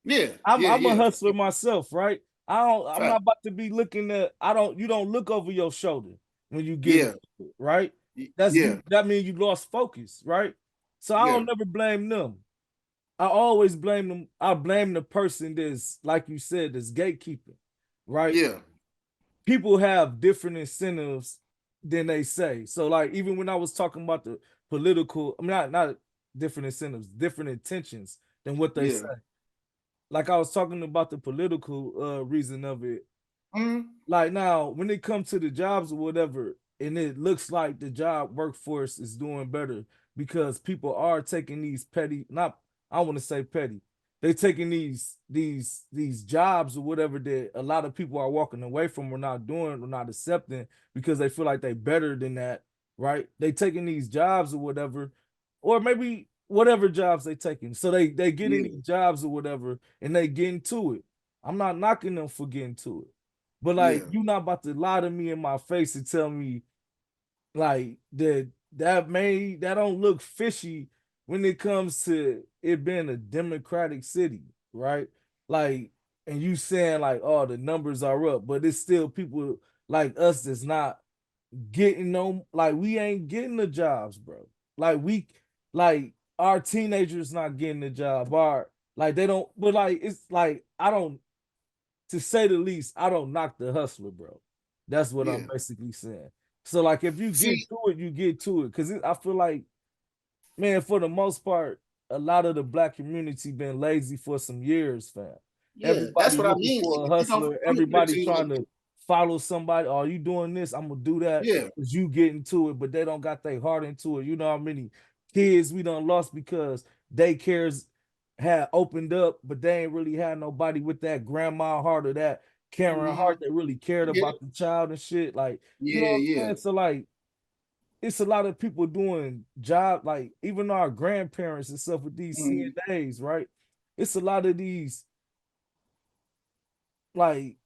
yeah, yeah, I'm a yeah. hustler myself, right? I'm Fact. not about to be looking at I don't you don't look over your shoulder when you get Yeah, into it, right? That's yeah, you that means you lost focus, right? So I yeah, don't never blame them. I always blame them. I blame the person that's like you said, that's gatekeeping, right? yeah, People have different incentives than they say. So like even when I was talking about the political, I mean not different incentives, different intentions than what they yeah. say. Like I was talking about the political reason of it. Mm, Like now, when it comes to the jobs or whatever, and it looks like the job workforce is doing better because people are taking these petty, not I want to say petty, they taking these jobs or whatever that a lot of people are walking away from or not doing or not accepting because they feel like they better than that, right? They taking these jobs or whatever, or maybe whatever jobs they taking. So they get in yeah, these jobs or whatever and they get into it. I'm not knocking them for getting to it. But like yeah, you not about to lie to me in my face and tell me like that don't look fishy when it comes to it being a democratic city, right? Like and you saying like, oh, the numbers are up, but it's still people like us that's not getting no like we ain't getting the jobs, bro. Like we like our teenagers not getting the job. Our like they don't but like it's like I don't to say the least, I don't knock the hustler, bro. That's what I'm yeah. basically saying. So like if you get See, to it, you get to it. Cause I feel like, man, for the most part, a lot of the black community been lazy for some years, fam. yeah, that's Everybody what I looking mean. for a Like, hustler, I'm gonna put it everybody to you like trying to follow somebody. Are you doing this? I'm gonna do that yeah, because you get into it, but they don't got their heart into it. You know how many kids we done lost because daycares had opened up, but they ain't really had nobody with that grandma heart or that Karen mm-hmm. heart that really cared I get about it. the child and shit. Like, you know Yeah, what I'm yeah. saying? So like it's a lot of people doing job like even our grandparents and stuff with these Mm-hmm. CNAs, right? It's a lot of these like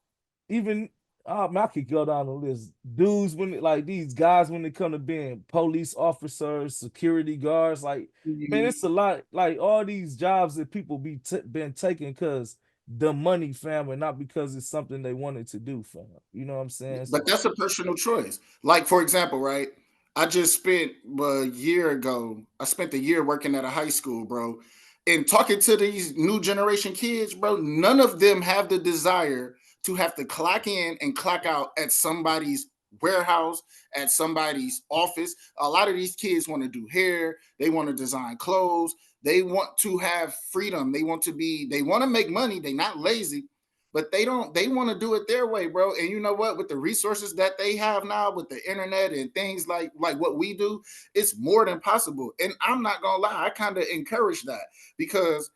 even Man, I could go down the list. Dudes, like these guys, when they come to being police officers, security guards, like man, Mhm. it's a lot. Like all these jobs that people been taking because the money, fam, and not because it's something they wanted to do, fam. You know what I'm saying? But So that's a personal choice. Like for example, right? I just spent a year ago. I spent a year working at a high school, bro, and talking to these new generation kids, bro. None of them have the desire to have to clock in and clock out at somebody's warehouse, at somebody's office. A lot of these kids want to do hair. They want to design clothes. They want to have freedom. They want to be. They want to make money. They're not lazy, but they don't, they want to do it their way, bro. And you know what, with the resources that they have now with the internet and things like what we do, it's more than possible. And I'm not gonna lie, I kind of encourage that, because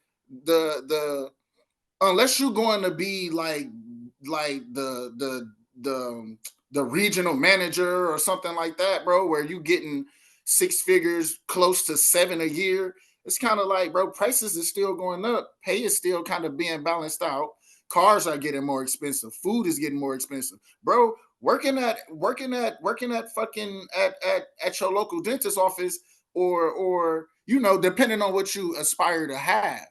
the unless you're going to be like the regional manager or something like that, bro, where you getting six figures, close to seven a year, it's kind of like, bro, prices is still going up, pay is still kind of being balanced out, cars are getting more expensive, food is getting more expensive, bro. Working at fucking at your local dentist office, or you know, depending on what you aspire to have,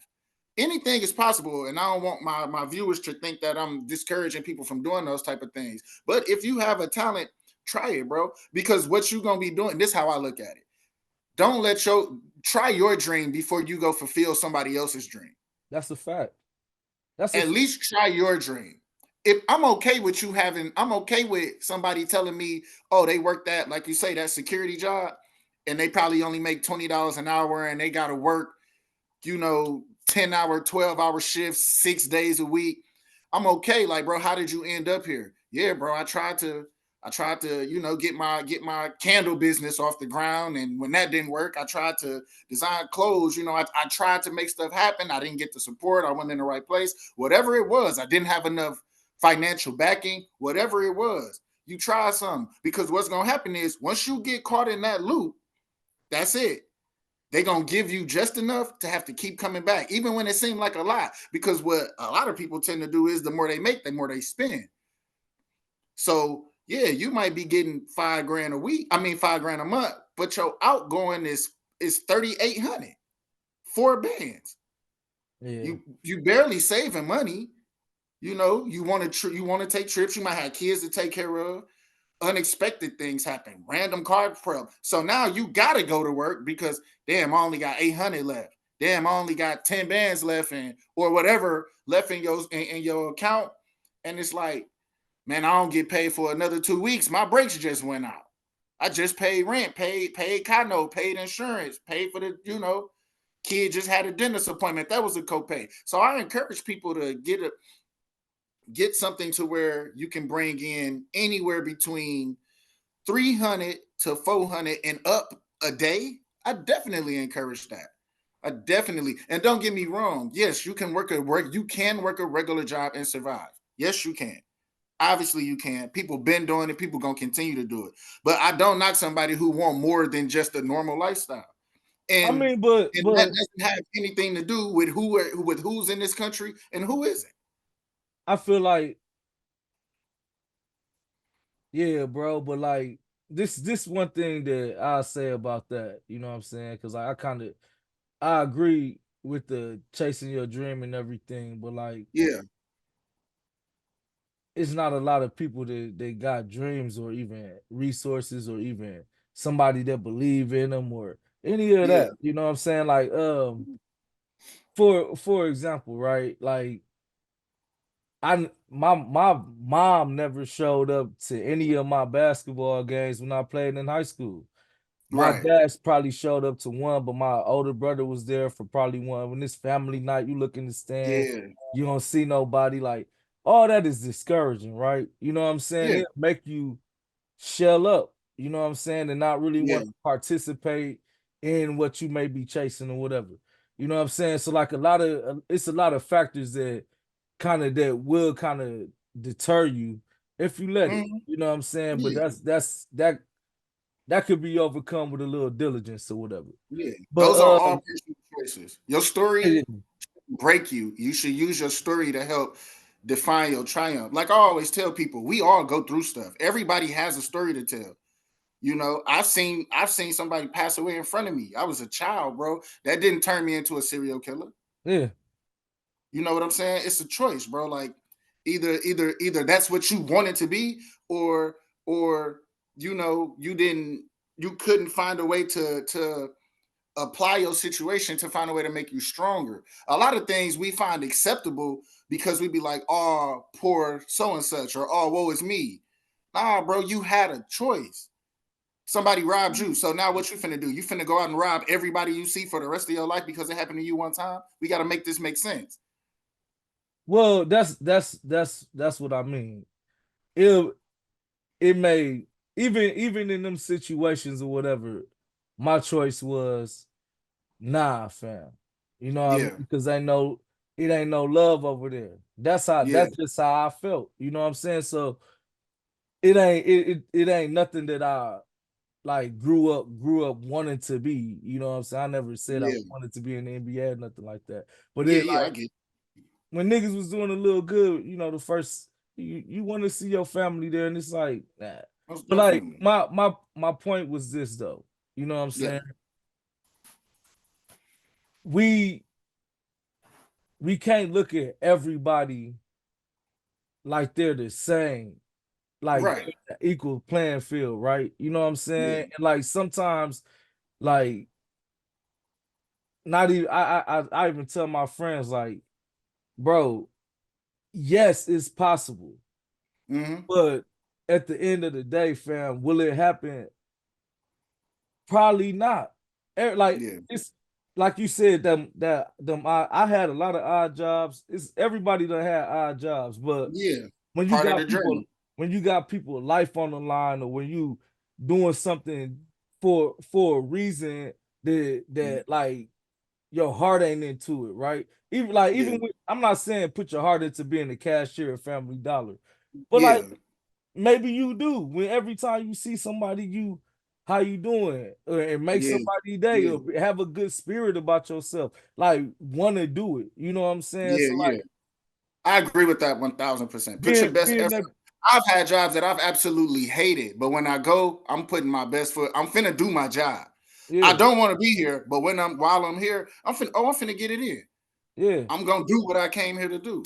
anything is possible. And I don't want my viewers to think that I'm discouraging people from doing those type of things, but if you have a talent, try it, bro, because what you gonna be doing, this is how I look at it: don't let your, try your dream before you go fulfill somebody else's dream. that's a fact. That's a At fact. least try your dream. If I'm okay with you having, I'm okay with somebody telling me, oh, they work that, like you say, that security job, and they probably only make $20 an hour, and they got to work, you know, 10-hour, 12-hour shifts, 6 days a week. I'm okay. Like, bro, how did you end up here? Yeah, bro, I tried to, you know, get my candle business off the ground. And when that didn't work, I tried to design clothes. You know, I tried to make stuff happen. I didn't get the support. I wasn't in the right place. Whatever it was, I didn't have enough financial backing. Whatever it was, you try something, because what's gonna happen is once you get caught in that loop, that's it. They're gonna give you just enough to have to keep coming back, even when it seemed like a lot. Because what a lot of people tend to do is the more they make, the more they spend. So yeah, you might be getting 5 grand a week. I mean 5 grand a month, but your outgoing is 3,800. 4 bands. Yeah. You barely saving money. You know, you want to take trips. You might have kids to take care of. Unexpected things happen, random card prep. So now you gotta go to work because damn, I only got 800 left. Damn, I only got 10 bands left, and or whatever left in your account. And it's like, man, I don't get paid for another 2 weeks. My brakes just went out. I just paid rent, paid condo, paid insurance, paid for the, you know, kid just had a dentist appointment. That was a copay. So I encourage people to get something to where you can bring in anywhere between 300 to 400 and up a day. I definitely encourage that. I definitely, and don't get me wrong. Yes, you can work a regular job and survive. Yes, you can. Obviously, you can. People been doing it. People gonna continue to do it. But I don't knock somebody who want more than just a normal lifestyle. I And mean, but and that but doesn't have anything to do with who's in this country and who isn't. I feel like yeah, bro. But like this one thing that I say about that, you know what I'm saying? Because like, I kind of I agree with the chasing your dream and everything, but like Yeah, it's not a lot of people that they got dreams or even resources or even somebody that believe in them or any of yeah, that. You know what I'm saying? Like for example, right? Like my mom never showed up to any of my basketball games when I played in high school. My right. dad's probably showed up to one, but my older brother was there for probably one. When it's family night, you look in the stands, Yeah, you don't see nobody. Like all that is discouraging, right? You know what I'm saying? yeah, It make you shell up, you know what I'm saying, and not really yeah. want to participate in what you may be chasing or whatever. You know what I'm saying? So like a lot of it's a lot of factors that will kind of deter you if you let it. Mhm. You know what I'm saying? But Yeah, that could be overcome with a little diligence or whatever. yeah. Those are But all personal choices. Your story yeah, break you. You should use your story to help. define your triumph. Like I always tell people, we all go through stuff. Everybody has a story to tell. You know, I've seen somebody pass away in front of me. I was a child, bro. That didn't turn me into a serial killer. Yeah. You know what I'm saying? It's a choice, bro. Like either that's what you wanted to be, or or you couldn't find a way to apply your situation to find a way to make you stronger. A lot of things we find acceptable because we be like, oh, poor so and such, or oh, woe is me. Nah, bro, you had a choice. Somebody robbed you. So now what you finna do? You finna go out and rob everybody you see for the rest of your life because it happened to you one time? We gotta make this make sense. Well, that's what I mean. It it may, even in them situations or whatever, my choice was, nah, fam. You know what I mean? Yeah, Because I know it ain't no love over there. yeah, That's just how I felt. You know what I'm saying? So it ain't nothing that I like grew up wanting to be. You know what I'm saying? I never said I yeah, wanted to be in the NBA or nothing like that. But yeah, it yeah. I like get it. when niggas was doing a little good, the first you want to see your family there, and it's like, nah. Most But like definitely. my point was this though. You know what I'm Yeah, saying? We we can't look at everybody like they're the same, like right. equal playing field, right? You know what I'm Yeah, saying? And like sometimes, like not even I even tell my friends like, bro, yes, it's possible, mm-hmm. but at the end of the day, fam, will it happen? Probably not. Like Yeah, it's like you said, them I had a lot of odd jobs. It's everybody that had odd jobs, but yeah. when you Part of the got journey. people life on the line, or when you doing something for a reason Mhm. that like your heart ain't into it, right? Even Yeah, with, I'm not saying put your heart into being a cashier at Family Dollar, but like yeah, maybe you do. When every time you see somebody, you how you doing, and make yeah, somebody day, yeah, or have a good spirit about yourself, like want to do it. You know what I'm saying? yeah, So yeah. like I agree with that 1000%. Put your best being effort. that, I've had jobs that I've absolutely hated, but when I go, I'm putting my best foot. I'm finna do my job. I yeah, don't want to be here, but while I'm here, I'm finna get it in. yeah, I'm gonna do what I came here to do.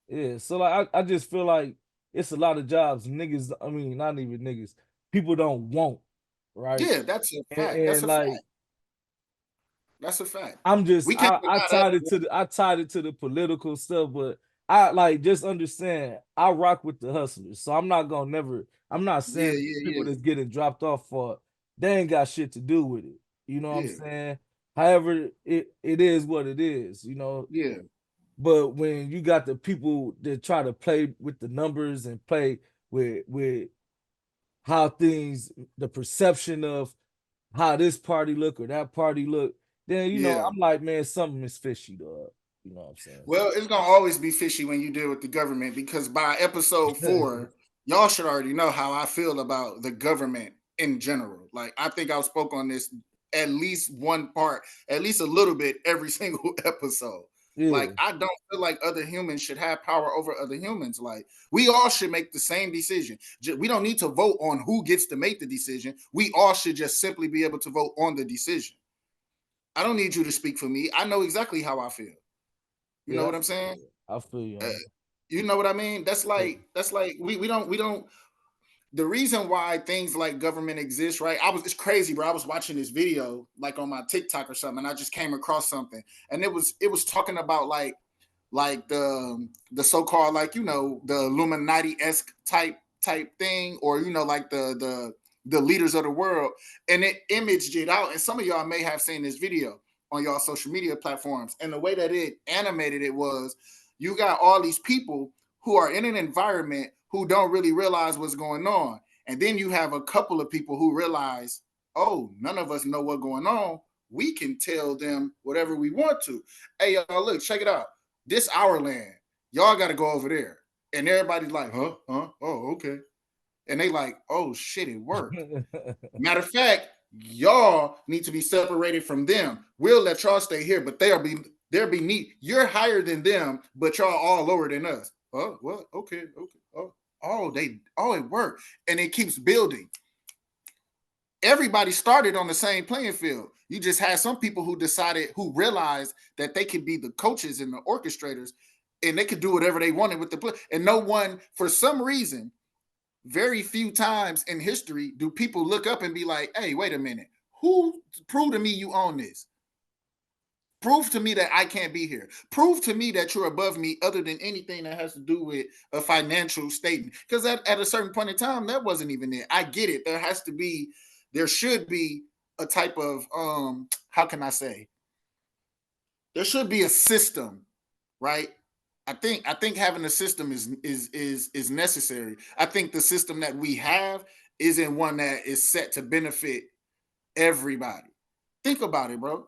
yeah. So like I just feel like it's a lot of jobs niggas. I mean, not even niggas. People don't want, right? Yeah, that's a And, fact. That's and a fact. like That's a fact. I'm just We can't I deny that. tied it to the political stuff, but I like just understand I rock with the hustlers. So I'm not gonna never I'm not Yeah, saying that the yeah, people yeah, that's getting dropped off for they ain't got shit to do with it. You know what I'm yeah, saying? However, it is what it is, yeah, But when you got the people that try to play with the numbers and play with how things, the perception of how this party look or that party look, then yeah. I'm like, man, something is fishy, dog. You know what I'm Well, it's gonna always be fishy when you deal with the government because by episode saying? 4, y'all should already know how I feel about the government in general. Like I think I spoke on this at least one part, at least a little bit every single episode. Yeah, Like I don't feel like other humans should have power over other humans. Like we all should make the same decision. We don't need to vote on who gets to make the decision. We all should just simply be able to vote on the decision. I don't need you to speak for me. I know exactly how I feel. You know yeah, what I'm saying? I feel you Uh, on you know what I mean? that. That's like we don't. The reason why things like government exist, right? It's crazy, bro. I was watching this video like on my TikTok or something, and I just came across something, and it was talking about like the so-called like the Illuminati esque type thing, or like the leaders of the world, and it imaged it out. And some of y'all may have seen this video on y'all social media platforms, and the way that it animated it was, you got all these people who are in an environment who don't really realize what's going on, and then you have a couple of people who realize, oh, none of us know what's going on. We can tell them whatever we want to. Hey, y'all, look, check it out. This our land. Y'all got to go over there. And everybody's like, huh? Huh? Oh, okay. And they like, oh shit, it worked. Matter of fact, y'all need to be separated from them. We'll let y'all stay here, but they're beneath. You're higher than them, but y'all all lower than us. Oh, what? Okay, okay. Oh, it worked, and it keeps building. Everybody started on the same playing field. You just had some people who realized that they could be the coaches and the orchestrators, and they could do whatever they wanted with the play. And no one, for some reason, very few times in history do people look up and be like, "Hey, wait a minute, who prove to me you own this? Prove to me that I can't be here. Prove to me that you're above me, other than anything that has to do with a financial statement." Because at a certain point in time, that wasn't even it. I get it. There should be a type of how can I say? There should be a system, right? I think having a system is necessary. I think the system that we have isn't one that is set to benefit everybody. Think about it, bro.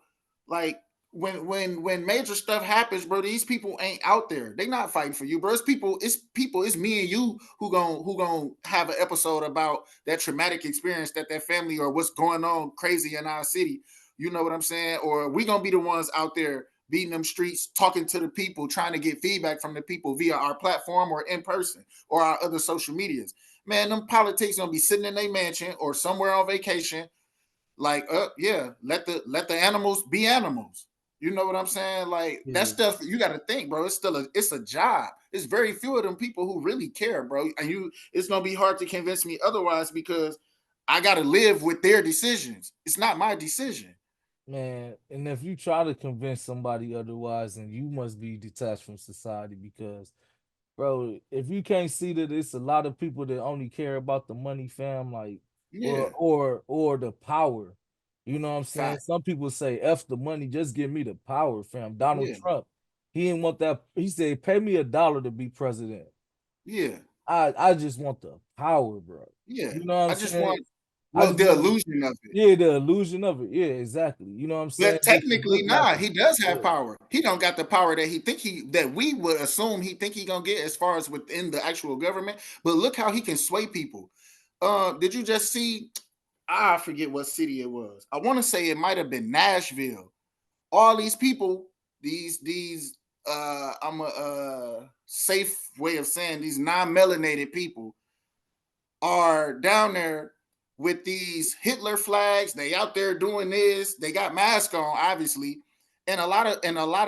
Like when major stuff happens, bro, these people ain't out there. They not fighting for you, bro. It's me and you who gonna have an episode about that traumatic experience that family or what's going on crazy in our city. You know what I'm saying? Or we gonna be the ones out there beating them streets, talking to the people, trying to get feedback from the people via our platform or in person or our other social medias. Man, them politics gonna be sitting in their mansion or somewhere on vacation like yeah, let the animals be animals. You know what I'm saying? Like that Yeah, stuff you got to think, bro. It's a job. It's very few of them people who really care, bro. And it's gonna be hard to convince me otherwise because I got to live with their decisions. It's not my decision. man. And if you try to convince somebody otherwise, then you must be detached from society because, bro, if you can't see that it's a lot of people that only care about the money, fam, like Yeah, or the power. You know what I'm saying? fact. Some people say F the money, just give me the power, fam. Donald Yeah, Trump, he didn't want that. He said, pay me $1 to be president. yeah, I just want the power, bro. yeah. You know what I'm I just saying? want I well just the want to, illusion of it. yeah, the illusion of it. Yeah, exactly. You know what I'm saying? But Make it technically, look like nah, a, he does have yeah. power. He don't got the power that we would assume he think he gonna get as far as within the actual government. But look how he can sway people. Did you just see? I forget what city it was. I want to say it might have been Nashville. All these people, these I'm a safe way of saying these non-melanated people are down there with these Hitler flags. They out there doing this. They got masks on, obviously. And a lot of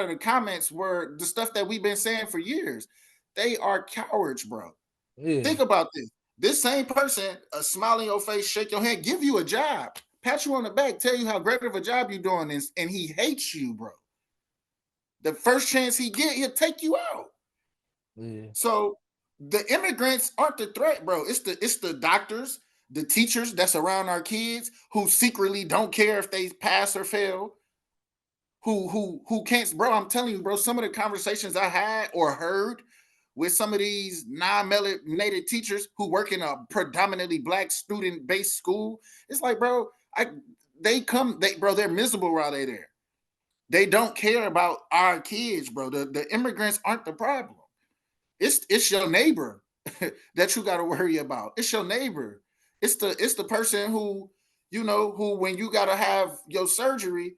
the comments were the stuff that we've been saying for years. They are cowards, bro. Yeah. Think about this. This same person, a smile on your face, shake your hand, give you a job, pat you on the back, tell you how great of a job you're doing, and he hates you, bro. The first chance he get, he'll take you out. Yeah. So the immigrants aren't the threat, bro. It's the doctors, the teachers that's around our kids who secretly don't care if they pass or fail. Who can't, bro? I'm telling you, bro. Some of the conversations I had or heard with some of these non-melanated teachers who work in a predominantly black student-based school, it's like, bro, they're miserable while they're there. They don't care about our kids, bro. The immigrants aren't the problem. It's your neighbor that you got to worry about. It's your neighbor. It's the person who when you got to have your surgery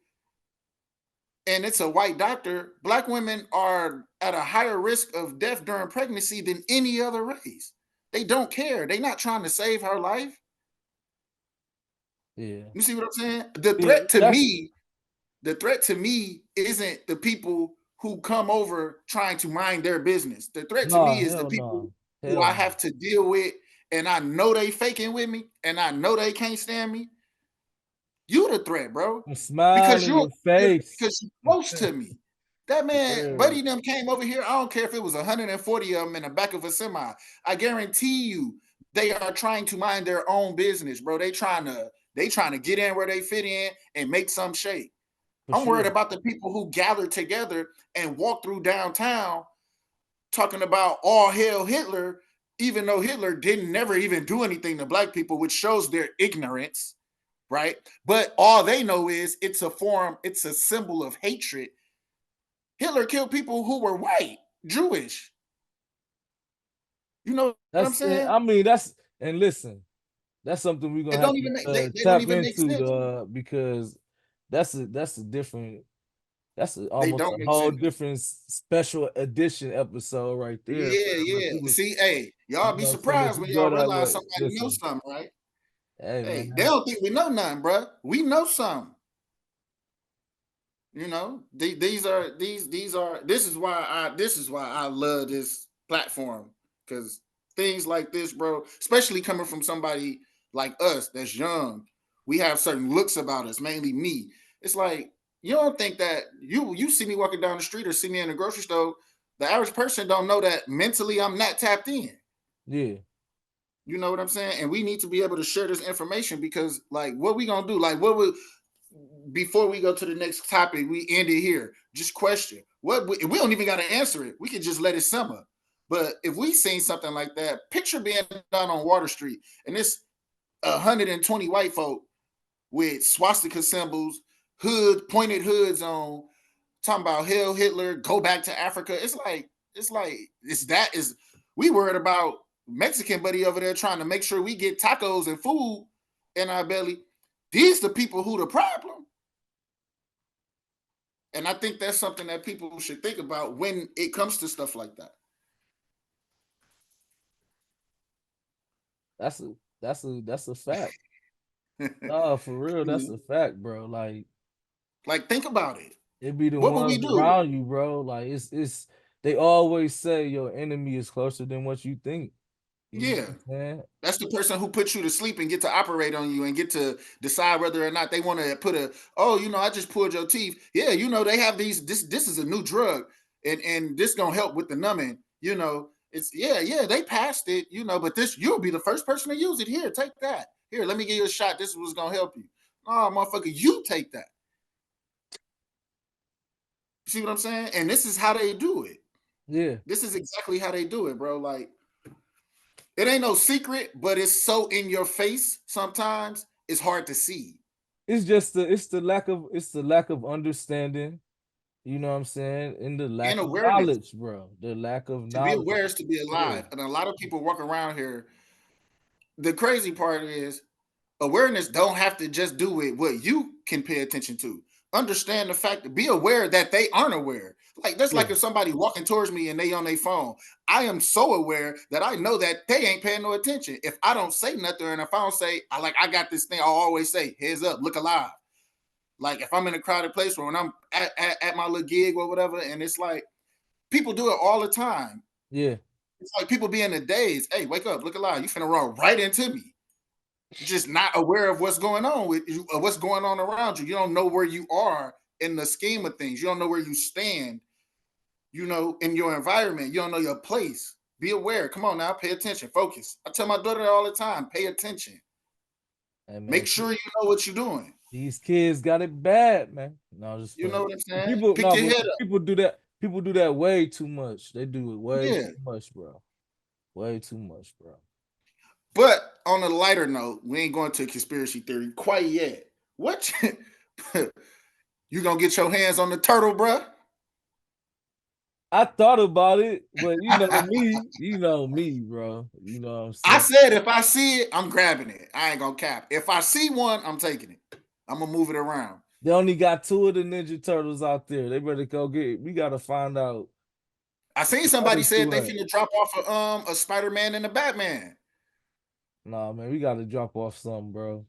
and it's a white doctor, black women are at a higher risk of death during pregnancy than any other race. They don't care. They're not trying to save her life. Yeah. You see what I'm saying? The Yeah. threat to That's me, the threat to me isn't the people who come over trying to mind their business. The threat to no, me is the hell people no. who Hell I no. have to deal with, and I know they faking with me, and I know they can't stand me. You the threat, bro, A smile because in you're your face. because you're close to me. That man, Yeah. Buddy, them came over here. I don't care if it was 140 of them in the back of a semi. I guarantee you, they are trying to mind their own business, bro. They trying to get in where they fit in and make some shake. For I'm worried sure. about the people who gather together and walk through downtown talking about all hail Hitler, even though Hitler didn't never even do anything to black people, which shows their ignorance, right? But all they know is it's a symbol of hatred. Hitler killed people who were white, Jewish. You know what I'm That's saying? I mean that's and listen, that's something we're It gonna don't have even to make they don't tap even make into sense. because that's a different. They almost don't a make whole sense. different special edition episode right there, Yeah, bro. When yeah. people, See, hey, you y'all be know what I'm saying? If surprised you when go y'all that realize way, somebody knows listen, something, right? hey Hey, they man, don't think we know nothing, bro. We know something. You know, this is why I love this platform, because things like this, bro, especially coming from somebody like us that's young, we have certain looks about us, mainly me. It's like, you don't think that you see me walking down the street or see me in the grocery store, the average person don't know that mentally I'm not tapped in. yeah, You know what I'm saying? And we need to be able to share this information, because like, what we gonna do? Like, what would, before we go to the next topic, we end it here. Just question. What we don't even got to answer it. We can just let it simmer. But if we seen something like that, picture being down on Water Street and it's 120 white folk with swastika symbols, pointed hoods on, talking about Hail Hitler, go back to Africa. It's we worried about Mexican buddy over there trying to make sure we get tacos and food in our belly. These the people who the problem. And I think that's something that people should think about when it comes to stuff like that's a that's a fact. that. Oh, for real, that's a fact, bro. Like Like, think about it. it be the What would we ones do? around you, bro. Like it's they always say your enemy is closer than what you think. You know Yeah. what I'm saying? That's the person who puts you to sleep and get to operate on you and get to decide whether or not they want to put oh, I just pulled your teeth. Yeah, they have this is a new drug, and this gonna help with the numbing. It's, yeah, they passed it, but this, you'll be the first person to use it. Here, take that. Here, let me give you a shot. This was gonna help you. Oh, motherfucker, you take that. You see what I'm saying? And this is how they do it. Yeah. This is exactly how they do it, bro. Like, it ain't no secret, but it's so in your face sometimes it's hard to see. It's just the lack of understanding, you know what I'm saying? And the And lack of awareness. knowledge, bro. The lack of To be knowledge. aware is to be Yeah. alive. And a lot of people walk around here. The crazy part is, awareness don't have to just do with what you can pay attention to. Understand the fact, to be aware that they aren't aware. Like, that's Yeah. like if somebody walking towards me and they on their phone. I am so aware that I know that they ain't paying no attention. If I don't say nothing, and if I don't say, I got this thing, I'll always say, heads up, look alive. Like, if I'm in a crowded place, or when I'm at my little gig or whatever, and it's like, people do it all the time. Yeah. It's like people be in the daze. Hey, wake up, look alive. You finna run right into me. You're just not aware of what's going on with you, or what's going on around you. You don't know where you are in the scheme of things. You don't know where you stand, in your environment. You don't know your place. Be aware. Come on now, pay attention. Focus. I tell my daughter all the time, pay attention. Hey man, Make sure you know what you're doing. these kids got it bad, man. No, just You know playing. what I'm saying? People Pick no, your but head up. people do that. People do that way too much. They do it way Yeah. too much, bro. Way too much, bro. But on a lighter note, we ain't going to conspiracy theory quite yet. What? You gonna get your hands on the turtle, bruh? I thought about it, but you know me, bro. You know what I'm I saying? said if I see it, I'm grabbing it. I ain't gonna cap. If I see one, I'm taking it. I'm gonna move it around. They only got two of the Ninja Turtles out there. They better go get. We gotta find out I where seen the somebody other said two they at. finna drop off a Spider-Man and a Batman. Nah, man, we gotta drop off something, bro.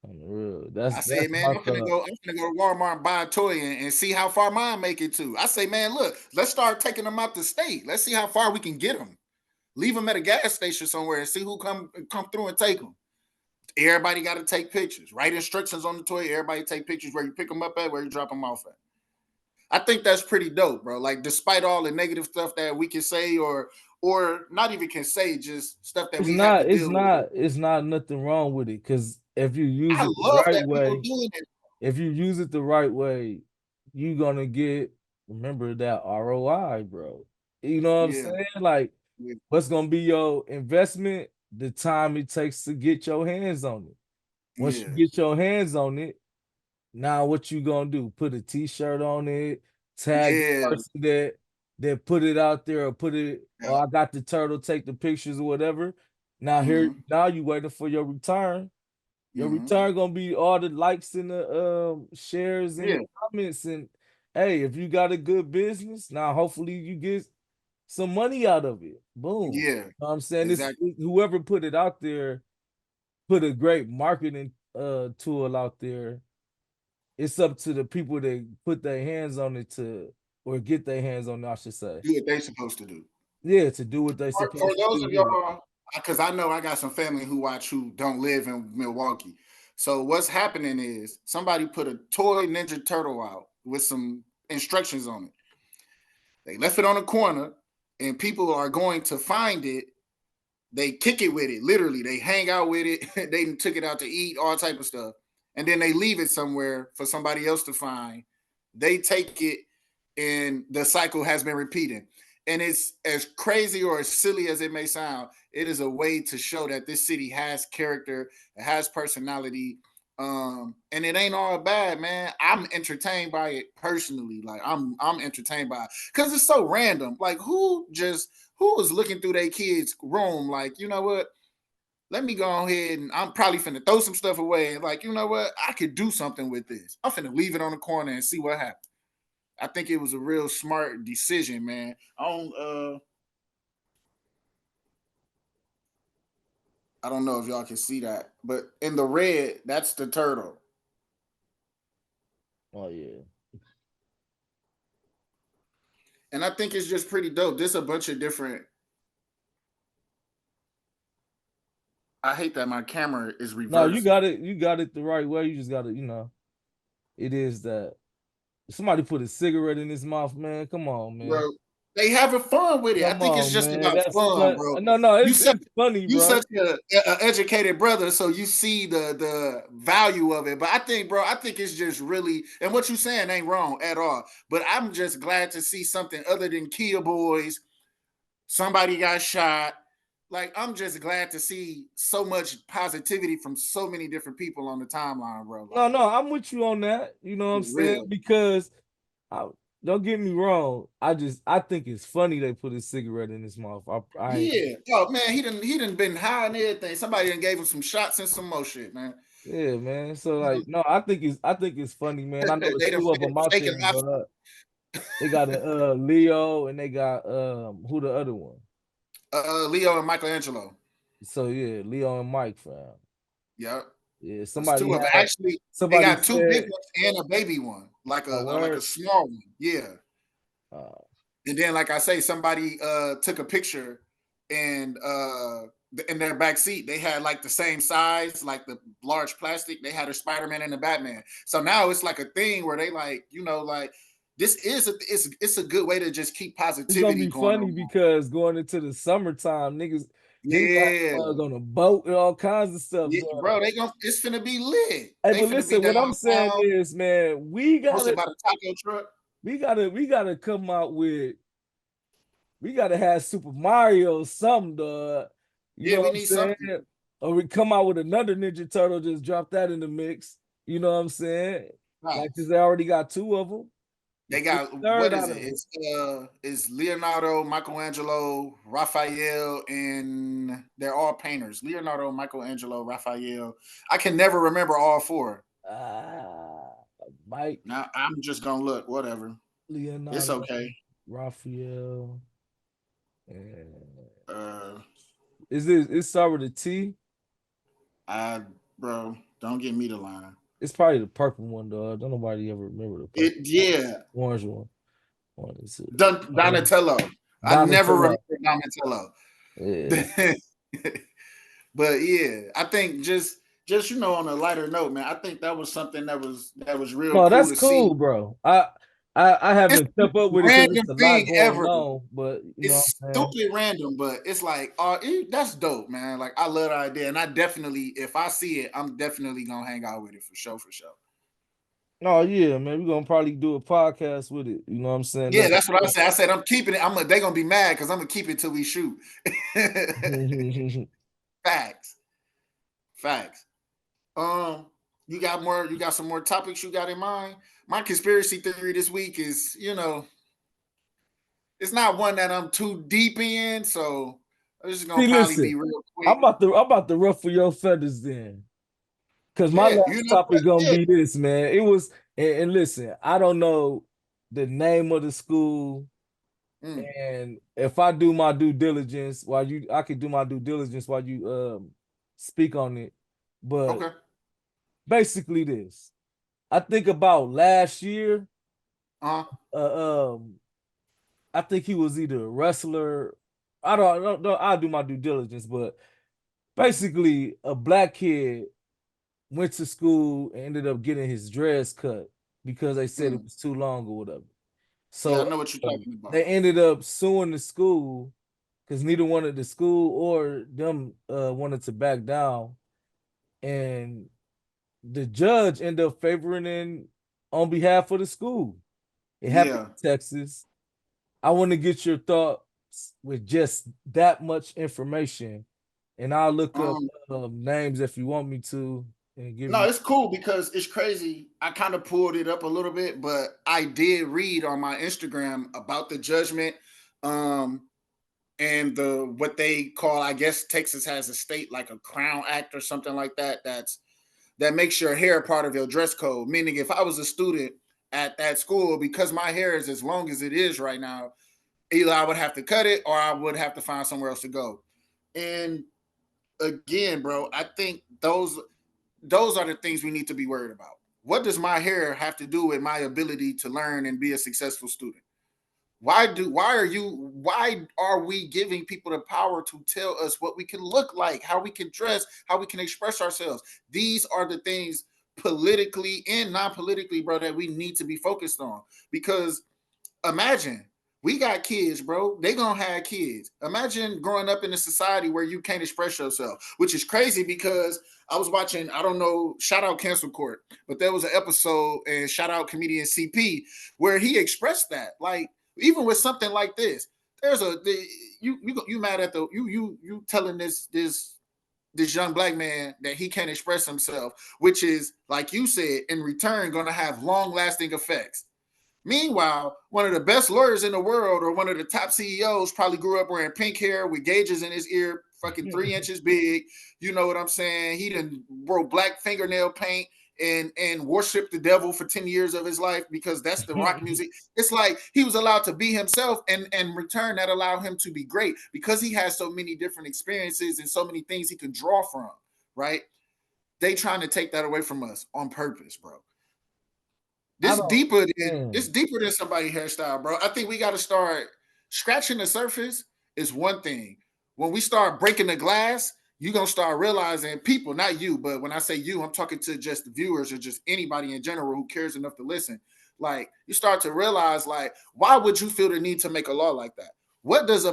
On the real. I That's said, man, my I'm finna thought. go. I'm finna go to Walmart and buy a toy and see how far mine make it to. I say, man, look, let's start taking them out the state. Let's see how far we can get them. Leave them at a gas station somewhere and see who come through and take them. Everybody got to take pictures. Write instructions on the toy. Everybody take pictures where you pick them up at, where you drop them off at. I think that's pretty dope, bro. Like, despite all the negative stuff that we can say, or not even can say, just stuff that It's we have to not. It's deal with. not. It's not nothing wrong with it. Cause if you use I it the love right that people way, doing it. if you use it the right way, you gonna get remember that ROI, bro. You know what I'm Yeah, saying? Like, yeah, what's gonna be your investment? The time it takes to get your hands on it. Once you yeah, get your hands on it, now what you gonna do? Put a t-shirt on it, tag the yeah, person that put it out there or put it, yeah. or I got the turtle, take the pictures or whatever. Mm-hmm, Now you waiting for your return. Your mm-hmm. return gonna be all the likes and the shares and Yeah, the comments and hey, if you got a good business, now hopefully you get some money out of it. Boom. Yeah, You know what I'm saying? exactly. Whoever put it out there put a great marketing tool out there. It's up to the people that put their hands on it to or get their hands on it, I should say. Do what they supposed to do. Yeah, to do what they're For supposed to those do of with it. y'all, because I know I got some family who watch who don't live in Milwaukee. So what's happening is somebody put a toy Ninja Turtle out with some instructions on it. They left it on the corner, and people are going to find it. They kick it with it, literally. They hang out with it. They took it out to eat, all type of stuff, and then they leave it somewhere for somebody else to find. They take it, and the cycle has been repeating. And it's as crazy or as silly as it may sound, it is a way to show that this city has character, it has personality, and it ain't all bad, man. I'm entertained by it personally. Like I'm entertained by it because it's so random. Like who was looking through their kids' room? Like you know what? Let me go ahead and I'm probably finna throw some stuff away. And like you know what? I could do something with this. I'm finna leave it on the corner and see what happens. I think it was a real smart decision, man. I don't know if y'all can see that, but in the red, that's the turtle. Oh yeah. And I think it's just pretty dope. There's a bunch of different. I hate that my camera is No, reversed, you got it the right way. You just gotta, it is that somebody put a cigarette in his mouth, man. Come on, man. bro. They having fun with it. I Come think it's on, just man. about That's fun, fun. bro. No, no, You such it's funny, you bro. such a educated brother, so you see the value of it. But I think, bro, I think it's just really and what you saying ain't wrong at all. But I'm just glad to see something other than Kia Boys. Somebody got shot. Like I'm just glad to see so much positivity from so many different people on the timeline, bro. No, Like no, I'm with you on that. You know what I'm it's saying? real. Because I, don't get me wrong. I think it's funny they put a cigarette in his mouth. I ain't, Yeah. Oh man, he didn't been high and everything. Somebody done gave him some shots and some more shit, man. yeah, man. So You know, like, no, I think it's funny, man. I know they there's done two of them out fake there, an option. but they got a Leo and they got who the other one? Leo and Michelangelo. So yeah, Leo and Mike, fam. Yep. Yeah, That's two of them. Actually, they somebody got two big said ones and a baby one, a like a word. small one. Yeah. Uh, And then, like I say, somebody took a picture and in their back seat they had like the same size, like the large plastic. They had a Spider-Man and a Batman. So now it's like a thing where they like, like this is it's a good way to just keep it's gonna positivity be going funny on. because going into the summertime, niggas gonna have Yeah, on a boat and all kinds of stuff. yeah, So, bro. It's finna be lit. hey, They but finna be listen, what I'm saying downtown, is, man, hosted by the taco truck. we gotta come out with we gotta have Super Mario or something, dog. You Yeah, know we what I'm need saying? something. Or we come out with another Ninja Turtle, just drop that in the mix. You know what I'm saying? Like, cause Nice. they already got two of them. They Let's get got the third what is out it? of them. It's Leonardo, Michelangelo, Raphael, and they're all painters. Leonardo, Michelangelo, Raphael. I can never remember all four. Ah, Mike, Now I'm just gonna look. Whatever. It's Leonardo, okay. Raphael, and Uh, it start with a T? I bro, don't get me the line. It's probably the purple one, though. Don't nobody ever remember the purple. Yeah, Orange one. One is Donatello. I never remember Donatello. Donatello. Yeah. But yeah, I think just on a lighter note, man, I think that was something that was real No, cool that's to see. cool, bro. I It's haven't the kept up with it most because random it's a lot thing going ever. on, but you know It's what I'm saying? stupid random, but it's like, that's dope, man. Like I love the idea, and I definitely, if I see it, I'm definitely gonna hang out with it for sure, for sure. No, yeah, man. We're gonna probably do a podcast with it. You know what I'm saying? Yeah, That's that's what I said. I said I'm keeping it. They gonna be mad because I'm gonna keep it till we shoot. Facts, facts. Um, you got more? You got some more topics you got in mind? My conspiracy theory this week is, it's not one that I'm too deep in, so I'm just gonna See, probably listen, be real quick. I'm about to ruffle your feathers then. Cause my Yeah, you last know what? topic gonna Yeah, be this, man. It was and listen, I don't know. the name of the school, Mm, and if I do my due diligence while you, I could do my due diligence while you speak on it. But okay. basically, this I think about last year. Uh-huh. Uh, um, I think he was either a wrestler. I don't know. I'll do my due diligence, but basically, a black kid went to school and ended up getting his dreads cut because they said it Mm. was too long or whatever. Yeah, I So know what you're talking they about. ended up suing the school because neither one of the school or them wanted to back down, and the judge ended up favoring in on behalf of the school. It happened Yeah. in Texas. I want to get your thoughts with just that much information, and I'll look up Um, names if you want me to, and give no, you. it's cool because it's crazy. I kind of pulled it up a little bit, but I did read on my Instagram about the judgment. Um, and the what they call, I guess Texas has a state like a Crown Act or something like that. That makes your hair part of your dress code. Meaning, if I was a student at that school, because my hair is as long as it is right now, either I would have to cut it or I would have to find somewhere else to go. And again, bro, I think those are the things we need to be worried about. What does my hair have to do with my ability to learn and be a successful student? Why are we giving people the power to tell us what we can look like, how we can dress, how we can express ourselves? These are the things politically and non-politically, bro, that we need to be focused on. Because imagine we got kids, bro. They gonna have kids. Imagine growing up in a society where you can't express yourself, which is crazy because I was watching, I don't know, shout out Cancel Court, but there was an episode and shout out comedian CP where he expressed that. Like, even with something like this, you mad at you telling this young black man that he can't express himself, which is like you said, in return, gonna have long lasting effects. Meanwhile, one of the best lawyers in the world, or one of the top CEOs, probably grew up wearing pink hair with gauges in his ear, fucking 3 inches big. You know what I'm saying? He done wore black fingernail paint and worshiped the devil for 10 years of his life because that's the rock music. It's like he was allowed to be himself, and in return, that allowed him to be great because he has so many different experiences and so many things he can draw from, right? They trying to take that away from us on purpose, bro. I This don't, deeper than man. this deeper than somebody's hairstyle, bro. I think we got to start scratching the surface. Is one thing. When we start breaking the glass, you're gonna start realizing people, not you, but when I say you, I'm talking to just the viewers or just anybody in general who cares enough to listen. Like, you start to realize, like, why would you feel the need to make a law like that? What does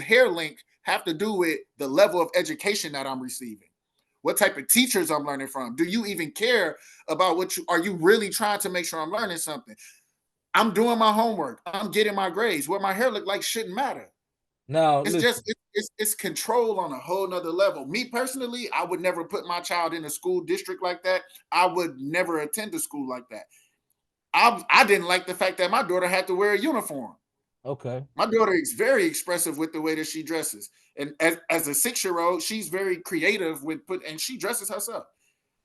hair length have to do with the level of education that I'm receiving? What type of teachers I'm learning from? Do you even care about what you are? You really trying to make sure I'm learning something? I'm doing my homework. I'm getting my grades. What my hair look like shouldn't matter. Now It's listen. just it's control on a whole nother level. Me personally, I would never put my child in a school district like that. I would never attend a school like that. I didn't like the fact that my daughter had to wear a uniform. Okay. My daughter is very expressive with the way that she dresses, and as a 6 year old, she's very creative with and she dresses herself.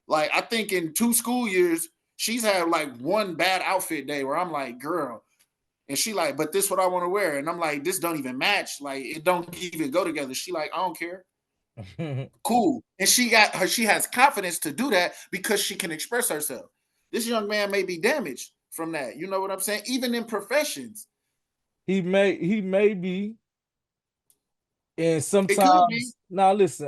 Like, I think in 2 school years, she's had like one bad outfit day where I'm like, girl, and she like, but this what I want to wear, and I'm like, this don't even match. Like, it don't even go together. She like, I don't care. Cool, and she has confidence to do that because she can express herself. This young man may be damaged from that. You know what I'm saying? Even in professions, he may be, and it could be. sometimes now listen,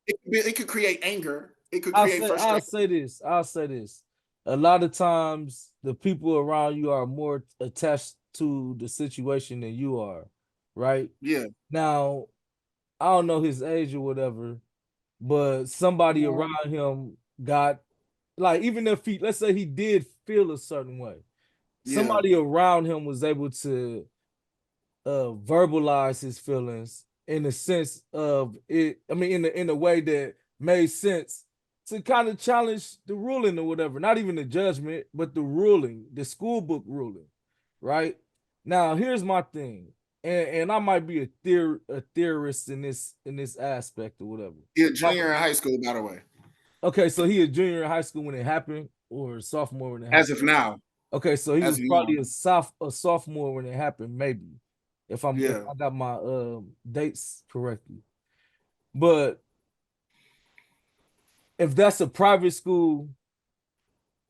It could create anger. It could create I'll frustration. say this. I'll say this. A lot of times the people around you are more attached to the situation than you are, right? Yeah. Now, I don't know his age or whatever, but somebody Um, around him got, like, even if he, let's say he did feel a certain way, yeah. somebody around him was able to verbalize his feelings in the sense of it. I mean, in a way that made sense to kind of challenge the ruling or whatever. Not even the judgment, but the ruling, the school book ruling. Right now, here's my thing, and I might be a theorist in this aspect or whatever. Yeah, junior in high school, by the way. Okay, so he a junior in high school when it happened, or sophomore when it As happened. of now. Okay, so he as was a probably young. a sophomore when it happened, maybe. If Yeah. I got my dates correctly. But if that's a private school,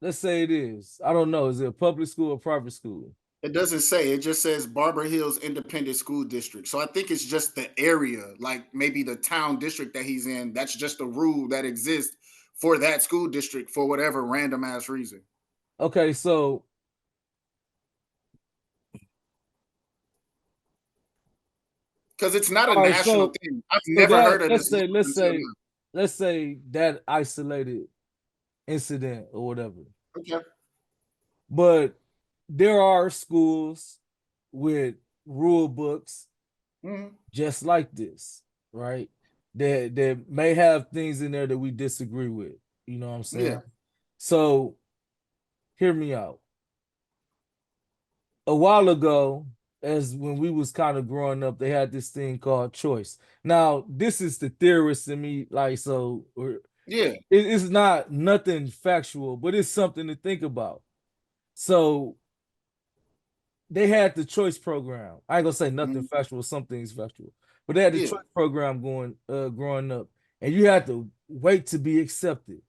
let's say it is. I don't know. Is it a public school or private school? It doesn't say. It just says Barber Hills Independent School District. So I think it's just the area, like maybe the town district that he's in. That's just a rule that exists for that school district for whatever random ass reason. Okay, so Because it's not a all right, national so thing. I've so never heard that of this until now. let's say that isolated incident or whatever. Okay. But there are schools with rule books Mhm. just like this, right? That may have things in there that we disagree with. You know what I'm saying? Yeah. So hear me out. A while ago, as when we was kind of growing up, they had this thing called choice. Now, this is the theorist in me, like so, Yeah. it's not nothing factual, but it's something to think about. So they had the choice program. I ain't gonna say nothing Mhm. factual, some things factual, but they had the Yeah. choice program going growing up, and you had to wait to be accepted.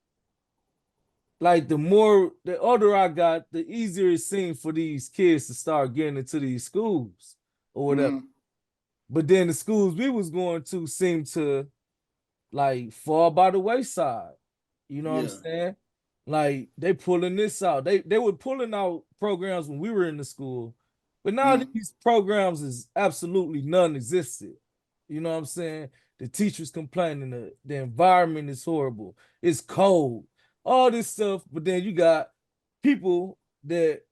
Like the older I got, the easier it seemed for these kids to start getting into these schools or whatever. Mhm. But then the schools we was going to seemed to like fall by the wayside. You know what I'm Yeah. saying? Like they pulling this out. They were pulling out programs when we were in the school, but now Mhm. these programs is absolutely non-existent. You know what I'm saying? The teachers complaining, the environment is horrible, it's cold, all this stuff. But then you got people that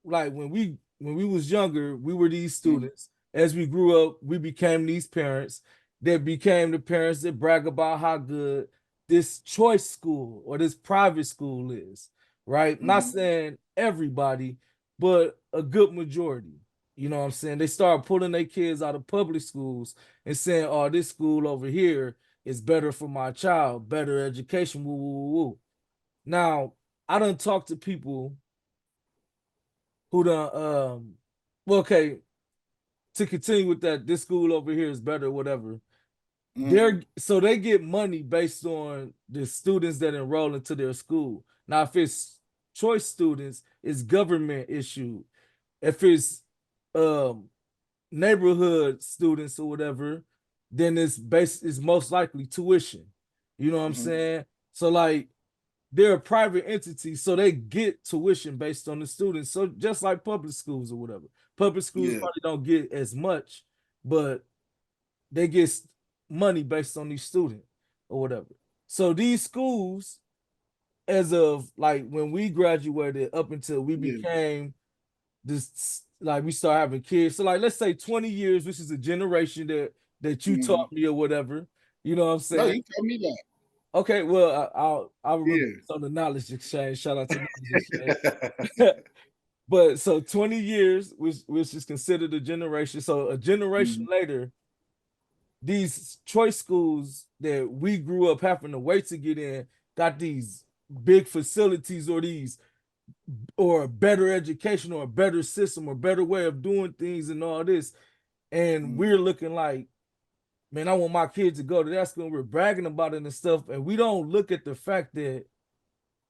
like when we was younger, we were these Mhm. students. As we grew up, we became these parents that became the parents that brag about how good this choice school or this private school is, right? Not Mhm. saying everybody, but a good majority. You know what I'm saying? They start pulling their kids out of public schools and saying, "Oh, this school over here is better for my child, better education." Woo, woo, woo, woo. Now, I done talked to people who done well, okay, to continue with that, this school over here is better, whatever. Mhm. They get money based on the students that enroll into their school. Now, if it's choice students, it's government issued. If it's um neighborhood students or whatever, then it's most likely tuition. You know what I'm Mhm. saying? So like they're a private entity, so they get tuition based on the students. So just like public schools or whatever, public schools Yeah. probably don't get as much, but they get money based on these students or whatever. So these schools, as of like when we graduated up until we Yeah. became this, like we start having kids. So like let's say 20 years, which is a generation that you Mhm. taught me or whatever. You know what I'm No, saying? you told me that. Okay, well, I'll remember Yeah. this on the knowledge exchange. Shout out to knowledge exchange. But so 20 years, which is considered a generation. So a generation Mhm. later, these choice schools that we grew up having to wait to get in got these big facilities or these or a better education or a better system or better way of doing things and all this. And Mhm. we're looking like, man, I want my kids to go to that school. We're bragging about it and stuff. And we don't look at the fact that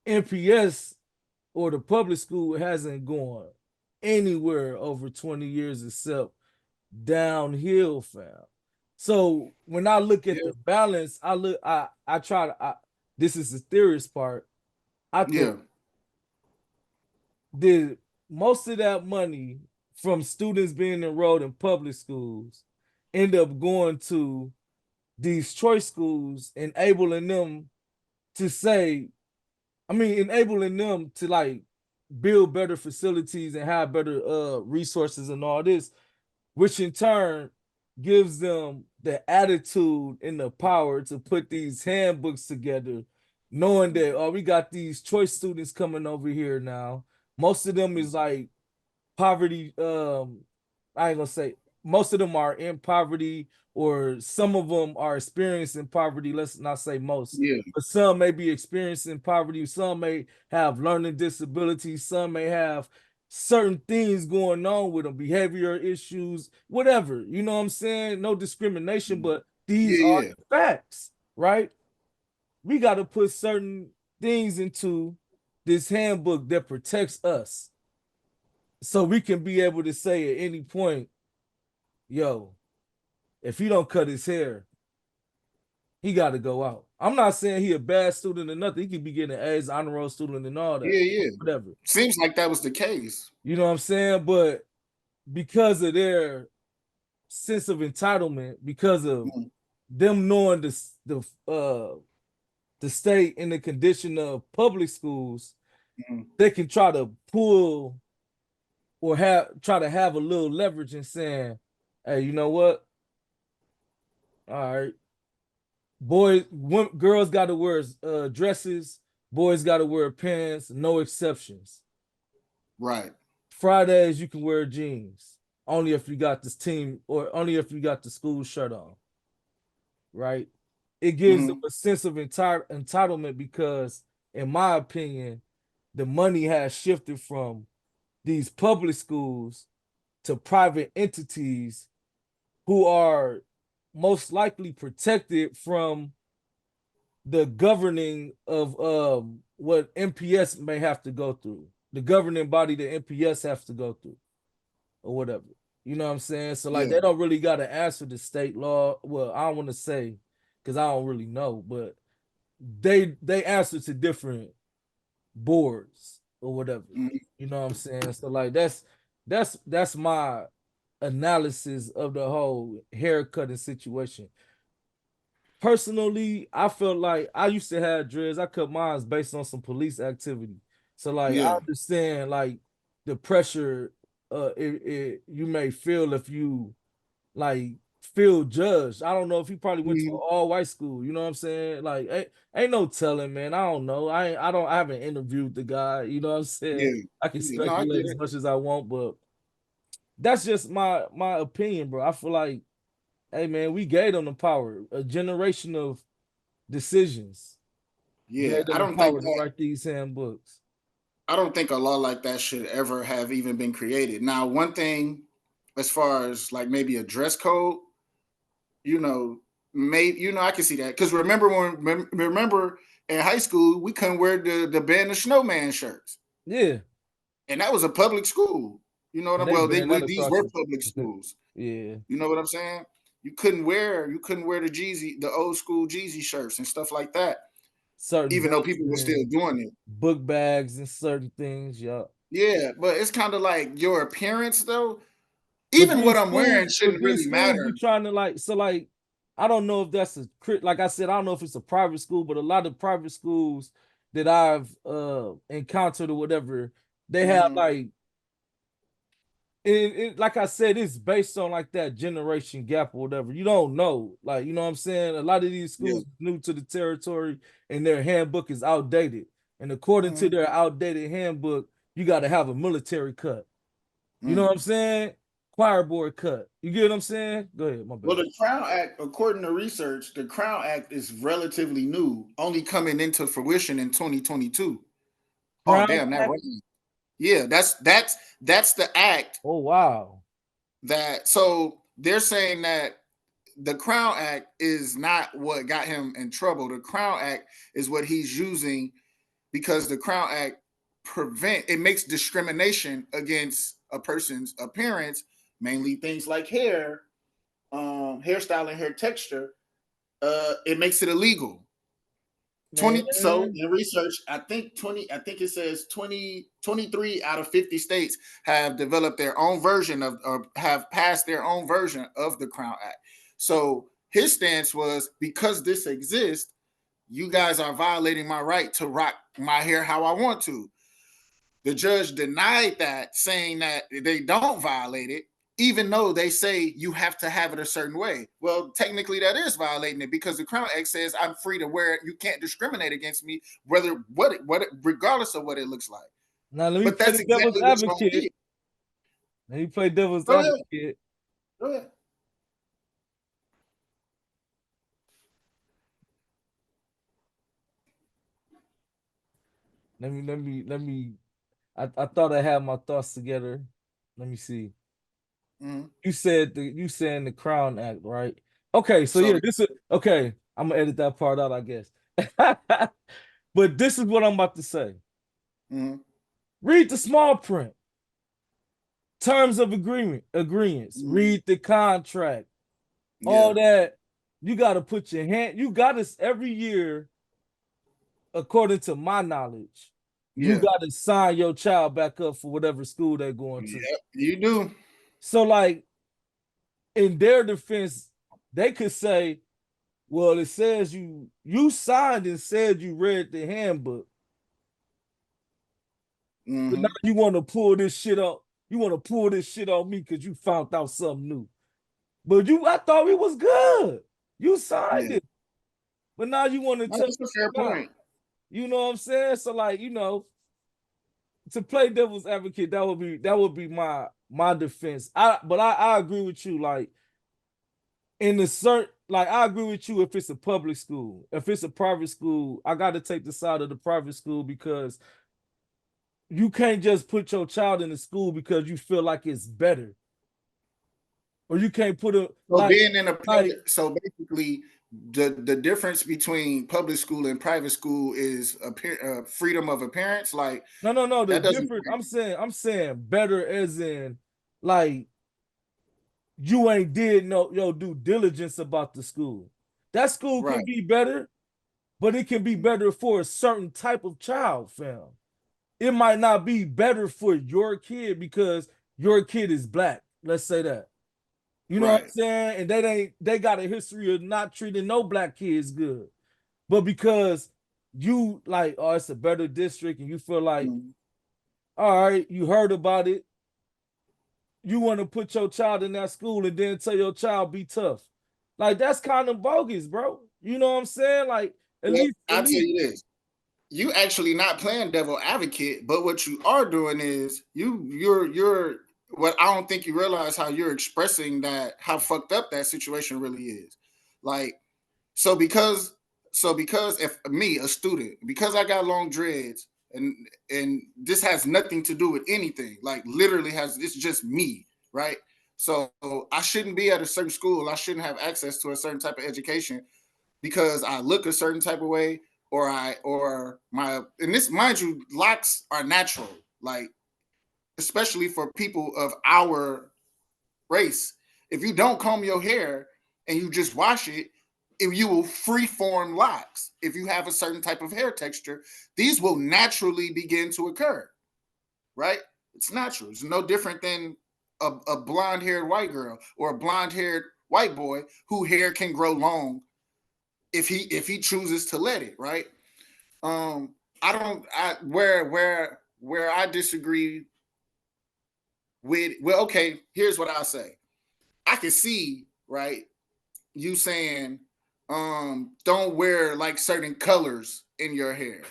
NPS or the public school hasn't gone anywhere over 20 years except downhill, fam. So when I look at Yeah. the balance, I try to this is the theorist part. I think Yeah. the most of that money from students being enrolled in public schools end up going to these choice schools, enabling them to say, I mean, enabling them to like build better facilities and have better resources and all this, which in turn gives them the attitude and the power to put these handbooks together, knowing Mhm. that oh, we got these choice students coming over here now. Most of them is like poverty. I ain't gonna say most of them are in poverty, or some of them are experiencing poverty. Let's not say most, Yeah. but some may be experiencing poverty. Some may have learning disabilities. Some may have certain things going on with them, behavioral issues, whatever. You know what I'm saying? No discrimination, but these Yeah, are yeah, the facts, right? We got to put certain things into this handbook that protects us so we can be able to say at any point, yo, if he don't cut his hair, he got to go out. I'm not saying he a bad student or nothing. He could be getting A's, honor roll student, and all that, yeah, yeah. whatever. Seems like that was the case. You know what I'm saying? But because of their sense of entitlement, because of Mm, them knowing the state and the condition of public schools, mm, they can try to pull or try to have a little leverage in saying, "Hey, you know what? All right, girls got to wear dresses, boys got to wear pants, no exceptions. right. Fridays you can wear jeans, only if you got this team or only if you got the school shirt on, right? It gives them Mm, a sense of entitlement because, in my opinion, the money has shifted from these public schools to private entities who are most likely protected from the governing of what MPS may have to go through, the governing body that MPS has to go through, or whatever. You know what I'm saying? So like yeah. they don't really got to answer the state law. Well, I don't want to say because I don't really know, but they answer to different boards or whatever. Mm, You know what I'm saying? So like that's my analysis of the whole haircutting situation. Personally, I felt like I used to have dreads. I cut mine based on some police activity. So like I yeah. understand like the pressure you may feel if you like feel judged. I don't know if he probably went to an Mm, all white school. You know what I'm saying? Like ain't no telling, man. I don't know. I haven't interviewed the guy. You know what I'm saying? yeah. I can Yeah. No, I get speculate as it. much as I want, but that's just my opinion, bro. I feel like, hey man, we gave them the power, a generation of decisions Yeah. gave them the power to write these handbooks. I don't think a law like that should ever have even been created. Now, one thing as far as like maybe a dress code, you know, I can see that because remember in high school we couldn't wear the band of snowman shirts, Yeah, and that was a public school. You know what and I'm they well? banned that These across were the. public schools. Yeah, You know what I'm saying? You couldn't wear the Jeezy, the old school Jeezy shirts and stuff like that, certain even though books people were still and doing it. book bags and certain things. Yeah. Yeah, but it's kind of like your appearance though. But Even what these I'm wearing schools, but shouldn't these really schools be matter. trying to like so like I don't know if that's a like I said, I don't know if it's a private school, but a lot of private schools that I've encountered or whatever, they have Mm-hmm. like like I said, it's based on like that generation gap or whatever. You don't know. Like, you know what I'm saying? A lot of these Yeah. schools new to the territory and their handbook is outdated. And according to Mm-hmm. their outdated handbook, you got to have a military cut. You know Mm. what I'm saying? Choir board cut. You get what I'm saying? Go ahead, my Well, bad. the Crown Act, according to research, the Crown Act is relatively new, only coming into fruition in 2022. Oh, Crown damn, that Act? right. Yeah, that's the act Oh wow. that. So they're saying that the Crown Act is not what got him in trouble. The Crown Act is what he's using because the Crown Act makes discrimination against a person's appearance, mainly things like hair, hairstyle, and hair texture. It makes it illegal. 20 so Man. in research, I think it says 23 out of 50 states have developed their own version of or have passed their own version of the Crown Act. So his stance was because this exists, you guys are violating my right to rock my hair how I want to. The judge denied that, saying that they don't violate it, even though they say you have to have it a certain way. Well, technically, that is violating it because the Crown Act says I'm free to wear it. You can't discriminate against me, whether regardless of what it looks like. Now let me But play that's the devil's exactly what you're gonna advocate. get. Let me play devil's Go ahead. advocate. Go ahead. Let me I thought I had my thoughts together. Let me see. Mm-hmm. You saying the Crown Act, right? Okay, so So, yeah, this is okay. I'm gonna edit that part out, I guess. But this is what I'm about to say. mm-hmm. Read the small print. Terms of agreements. Mm-hmm. Read the contract. All Yeah, that. You gotta put your hand, you gotta every year, according to my knowledge, you yeah, gotta sign your child back up for whatever school they're going to. yeah. You do. So, like, in their defense, they could say, well, it says you signed and said you read the handbook, but now Mm-hmm. you want to pull this shit up. You want to pull this shit on me because you found out something new. But I thought it was good. You signed Yeah, it, but now you want to no, tell that's a fair me no. point. You know what I'm saying? So, like, to play devil's advocate, that would be my defense. I agree with you. Like, in the certain, like, I agree with you if it's a public school. If it's a private school, I got to take the side of the private school because you can't just put your child in the school because you feel like it's better, or you can't put a So like being in a like public, so basically, the difference between public school and private school is freedom of appearance. Like no. The that doesn't. difference, I'm saying better as in, like, you ain't did no your due diligence about the school. That school can Right, be better, but it can be better for a certain type of child, fam. It might not be better for your kid because your kid is black. Let's say that. You know what I'm right. saying? And they got a history of not treating no black kids good. But because you like, oh, it's a better district, and you feel like, Mhm. all right, you heard about it, you want to put your child in that school and then tell your child be tough. Like, that's kind of bogus, bro. You know what I'm saying? Like, at Well, least, at I'll tell least, you this: you actually not playing devil advocate, but what you are doing is you're. What I don't think you realize how you're expressing that how fucked up that situation really is. Like So because because if me, a student, because I got long dreads and this has nothing to do with anything, like literally has it's just me, right? So I shouldn't be at a certain school. I shouldn't have access to a certain type of education because I look a certain type of way or my and this mind you, locks are natural, like especially for people of our race. If you don't comb your hair and you just wash it, if you will free form locks. If you have a certain type of hair texture, these will naturally begin to occur, right? It's natural. It's no different than a blonde haired white girl or a blonde haired white boy who hair can grow long if he chooses to let it, right? I don't I where I disagree with well, okay, here's what I'll say. I can see, right, you saying don't wear like certain colors in your hair.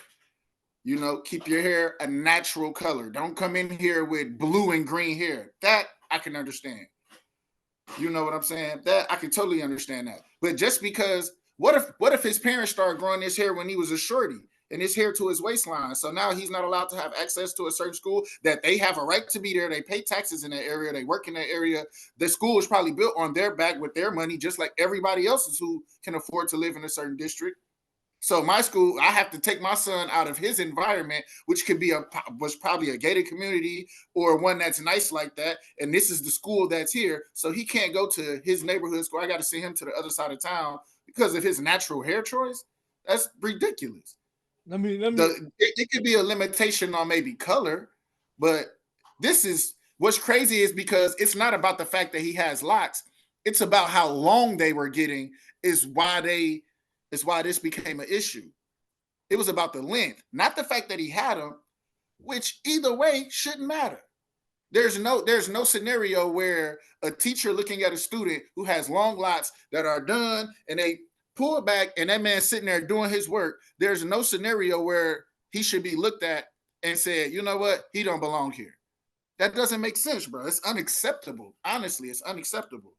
You know, keep your hair a natural color. Don't come in here with blue and green hair. That I can understand. You know what I'm saying? That I can totally understand that. But just because what if his parents started growing his hair when he was a shorty and his hair to his waistline? So now he's not allowed to have access to a certain school that they have a right to be there. They pay taxes in that area. They work in that area. The school is probably built on their back with their money, just like everybody else's who can afford to live in a certain district. So my school, I have to take my son out of his environment, which could be was probably a gated community or one that's nice like that. And this is the school that's here, so he can't go to his neighborhood school. I got to send him to the other side of town because of his natural hair choice. That's ridiculous. let me It could be a limitation on maybe color, but this is what's crazy is because it's not about the fact that he has locks. It's about how long they were getting is why this became an issue. It was about the length, not the fact that he had them, which either way shouldn't matter. There's no scenario where a teacher looking at a student who has long locks that are done and they pull back and that man sitting there doing his work. There's no scenario where he should be looked at and said, you know what, he don't belong here. That doesn't make sense, bro. It's unacceptable. Honestly, it's unacceptable.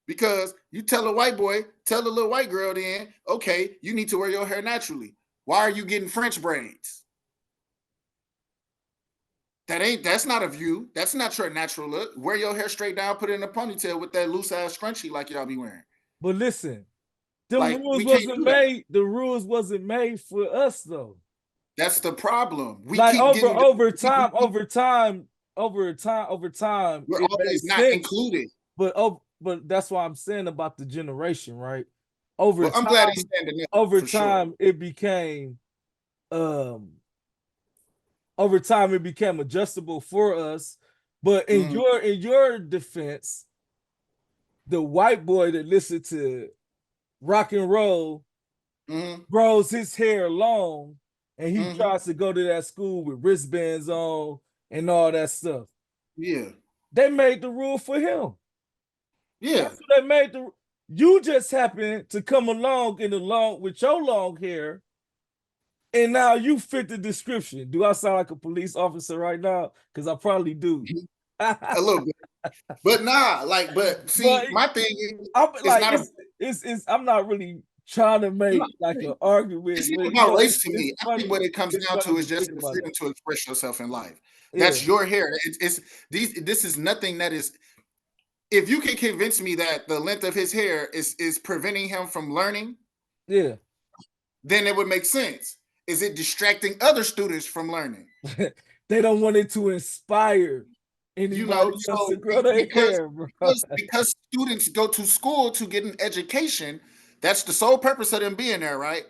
Because you tell a white boy, tell a little white girl then, okay, you need to wear your hair naturally. Why are you getting French braids? That's not a view. That's not your natural look. Wear your hair straight down, put it in a ponytail with that loose ass scrunchie like y'all be wearing. But listen, them Like rules we can't wasn't do that. made. The rules wasn't made for us though. That's the problem. We Like keep getting over time, we're it made always not sense. included. But that's why I'm saying about the generation, right? Over Well, I'm glad he's time, standing up over for sure. time, it became um over time it became adjustable for us. But in Mm-hmm. your defense, the white boy that listened to rock and roll Mm-hmm. grows his hair long and he Mm-hmm. tries to go to that school with wristbands on and all that stuff. Yeah. They made the rule for him. Yeah. That's what they made the. You just happen to come along with your long hair, and now you fit the description. Do I sound like a police officer right now? Because I probably do. A little bit. But nah, like, but But see, my thing is I'm it's like not a it's I'm not really trying to make like an it's argument, not but about race to it's me. I think funny. what it comes It's down funny to to is just think the about freedom it. to express yourself in life. Yeah. That's your hair. It's these. This is nothing that is. If you can convince me that the length of his hair is preventing him from learning, Yeah. then it would make sense. Is it distracting other students from learning? They don't want it to inspire anybody else So to grow their because hair, bro. because students go to school to get an education, that's the sole purpose of them being there, right?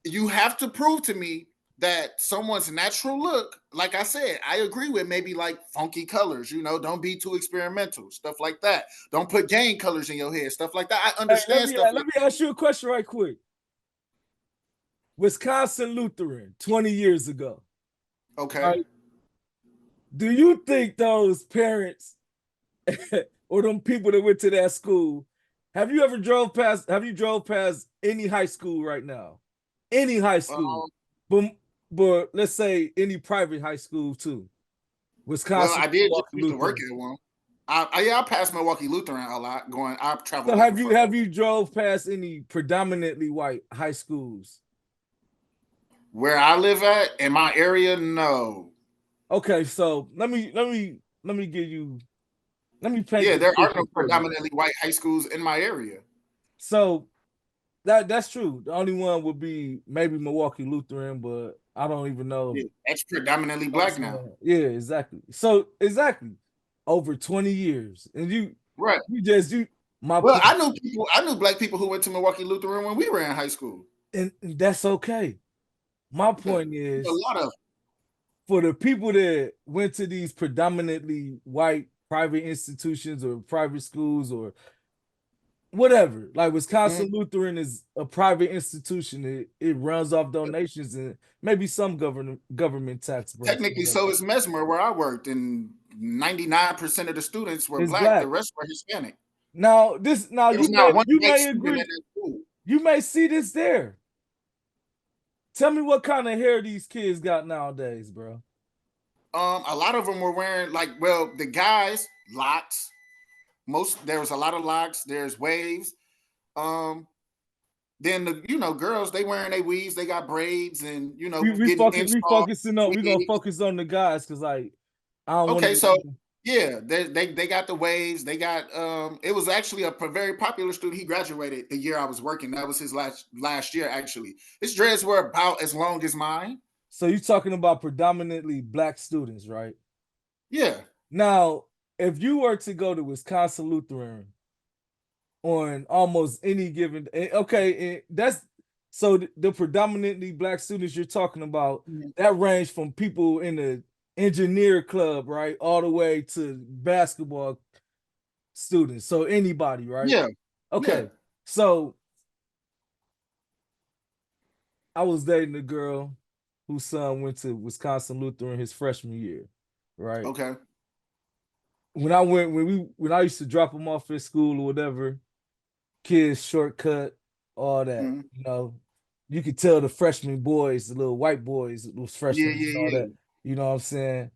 You have to prove to me that someone's natural look, like I said, I agree with maybe like funky colors, don't be too experimental, stuff like that. Don't put gang colors in your hair, stuff like that. I Hey, let understand me stuff let like me ask you a question right quick. Wisconsin Lutheran, 20 years ago, that. Okay. right? Do you think those parents or them people that went to that school, have you drove past any high school right now? Any high school. Um, But but let's say any private high school too. well, Wisconsin I did just Milwaukee used to work Lutheran. at one. I passed Milwaukee Lutheran a lot. I traveled So back and forth. have you drove past any predominantly white high schools? Where I live at in my area, no. Okay, so let me give you let me paint Yeah, this there are picture no for you. predominantly white high schools in my area. So that's true. The only one would be maybe Milwaukee Lutheran, but I don't even know. Yeah, that's predominantly I'm black now. saying, yeah, exactly. So exactly over 20 years, and Right. you my Well, point, I knew black people who went to Milwaukee Lutheran when we were in high school. and that's okay. My Yeah, point a is lot of for the people that went to these predominantly white private institutions or private schools or whatever. Like mm, Wisconsin Lutheran is a private institution. It runs off donations and maybe some government tax breaks, technically whatever. so is Mesmer where I worked, and 99% of the students were It's black. The black. rest were Hispanic. Now There was not one you black may student in agree. that school. You may see this there. Tell me what kind of hair these kids got nowadays, bro. A lot of them were wearing well, the guys locks. Most there was a lot of locks. There's waves. Um, then the girls they wearing their weaves. They got braids and getting installed We gonna wigs. focus on the guys because like I don't want Okay, so to. yeah, they got the waves. They got it was actually a very popular student. He graduated the year I was working. That was his last year actually. His dreads were about as long as mine. So you talking about predominantly black students, right? Yeah. Now, if you were to go to Wisconsin Lutheran on almost any given, okay, that's so the predominantly black students you're talking about Mhm. that range from people in the engineer club, right, all the way to basketball students. So anybody, right? Yeah. Yeah. Okay, so I was dating a girl whose son went to Wisconsin Lutheran his freshman year, right? Okay. When I used to drop him off at school or whatever, kids shortcut, all that. Mhm. You could tell the freshman boys, the little white boys, those Yeah. freshmen and Yeah. all Yeah. that. You know what I'm saying?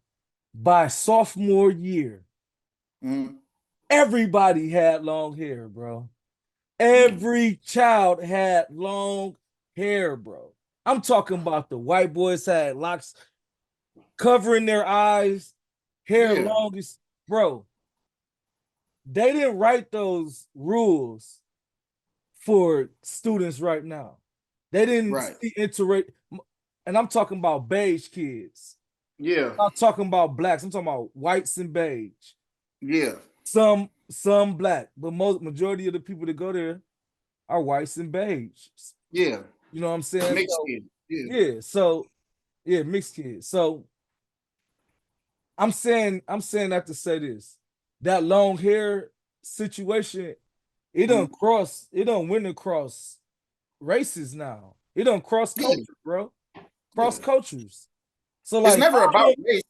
By sophomore year, Mhm. everybody had long hair, bro. Mm. Every child had long hair, bro. I'm talking about the white boys had locks covering their eyes, hair Yeah. longest, bro. They didn't write those rules for students right now. They didn't Right. see interact, and I'm talking about beige kids. Yeah. I'm not talking about blacks. I'm talking about whites and beige. Yeah. Some black, but most majority of the people that go there are whites and beige. Yeah. You know what I'm saying? Mixed So skin. Yeah. yeah, mixed kids. So I'm saying that to say this. That long hair situation, Mhm. it don't went across races now. It don't cross Yeah. culture, bro. Cross Yeah. cultures. So It's like never I about don't race.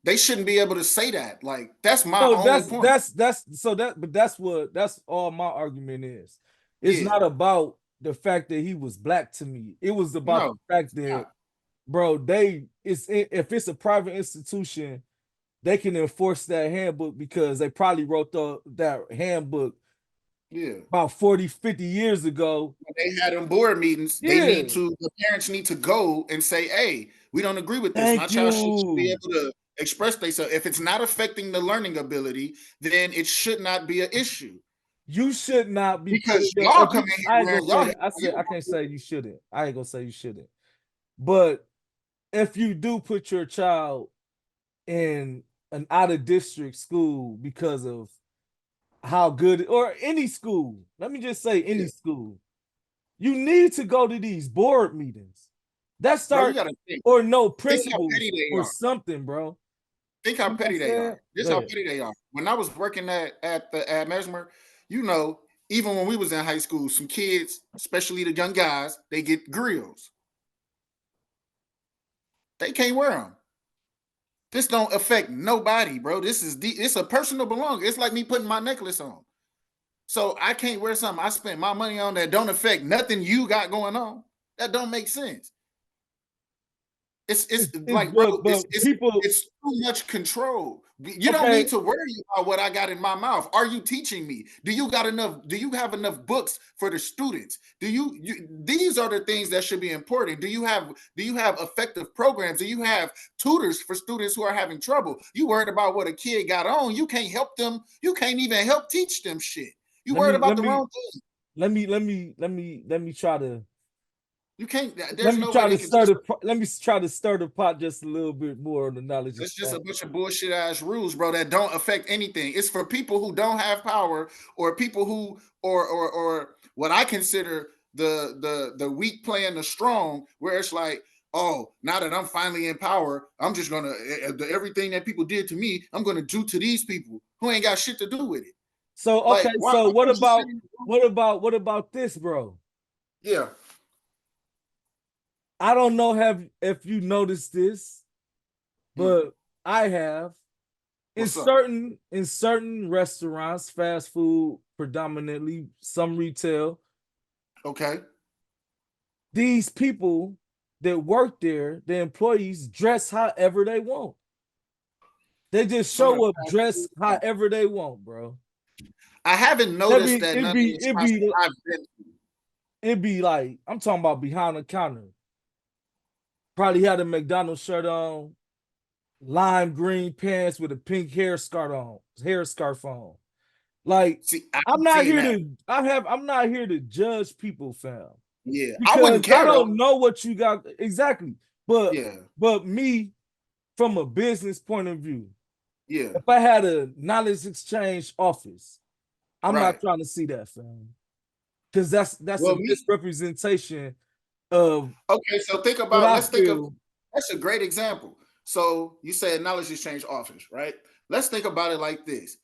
They shouldn't be able to say that. Like, that's my no, only point. that's all my argument is. It's Yeah. not about the fact that he was black to me. It was about No, the fact it's that, not. bro, if it's a private institution, they can enforce that handbook because they probably wrote that handbook Yeah. about 40, 50 years ago. When they had them board meetings, Yeah. the parents need to go and say, hey, we don't agree with this. My Thank child should be you. able to express themselves. If it's not affecting the learning ability, then it should not be an issue. You should not be putting Because your y'all if come you in here I ain't gonna wearing say y'all that. I can't hair. say you shouldn't. I ain't gonna say you shouldn't. But if you do put your child in an out of district school because of how good or any school, let me just say Yeah. any school, you need to go to these board meetings. That Bro, you start gotta or no think how petty principals they or are. something, bro. Think how You know what I'm petty they saying? are. This Go how ahead. petty they are. When I was working at Mesmer, you know, even when we was in high school, some kids, especially the young guys, they get grills. They can't wear them. This don't affect nobody, bro. It's a personal belonging. It's like me putting my necklace on. So I can't wear something I spent my money on that don't affect nothing you got going on. That don't make sense. It's It's like, bro, but people it's too much control. You don't need okay. to worry about what I got in my mouth. Are you teaching me? Do you have enough books for the students? These are the things that should be important. Do you have effective programs? Do you have tutors for students who are having trouble? You worried about what a kid got on, you can't help them, you can't even help teach them shit. You Let worried me about let the me wrong thing. let me try to You can't, there's no way they can stir just, let me try to stir the pot just a little bit more on the knowledge it's just a exchange. bunch of bullshit ass rules, bro, that don't affect anything. It's for people who don't have power, or people who, or what I consider the weak playing the strong, where it's like, oh, now that I'm finally in power, I'm just gonna, everything that people did to me, I'm gonna do to these people who ain't got shit to do with it. So okay, Like, why so don't you sit in the room? what about this, bro? Yeah. I don't know have if you noticed this, Hmm. but I have What's up? in certain restaurants, fast food predominantly, some retail, Okay. these people that work there, the employees dress however they want. They just Some of the show up fast food dressed spots. however they want, bro. I haven't That noticed be that none of the spots that I've been to. it be like I'm talking about behind the counter. Probably had a McDonald's shirt on, lime green pants with a pink hair scarf on. Like See, I haven't seen that. I'm not here to judge people, fam. Yeah, I Because wouldn't I care though. don't know what you got exactly. But Yeah, me, from a business point of view, yeah, if I had a knowledge exchange office, I'm right. not trying to see that, fam. Because that's a Well, me. misrepresentation of Okay, so think what about. I Let's think of. feel. That's a great example. So you said knowledge exchange office, right? Let's think about it like this.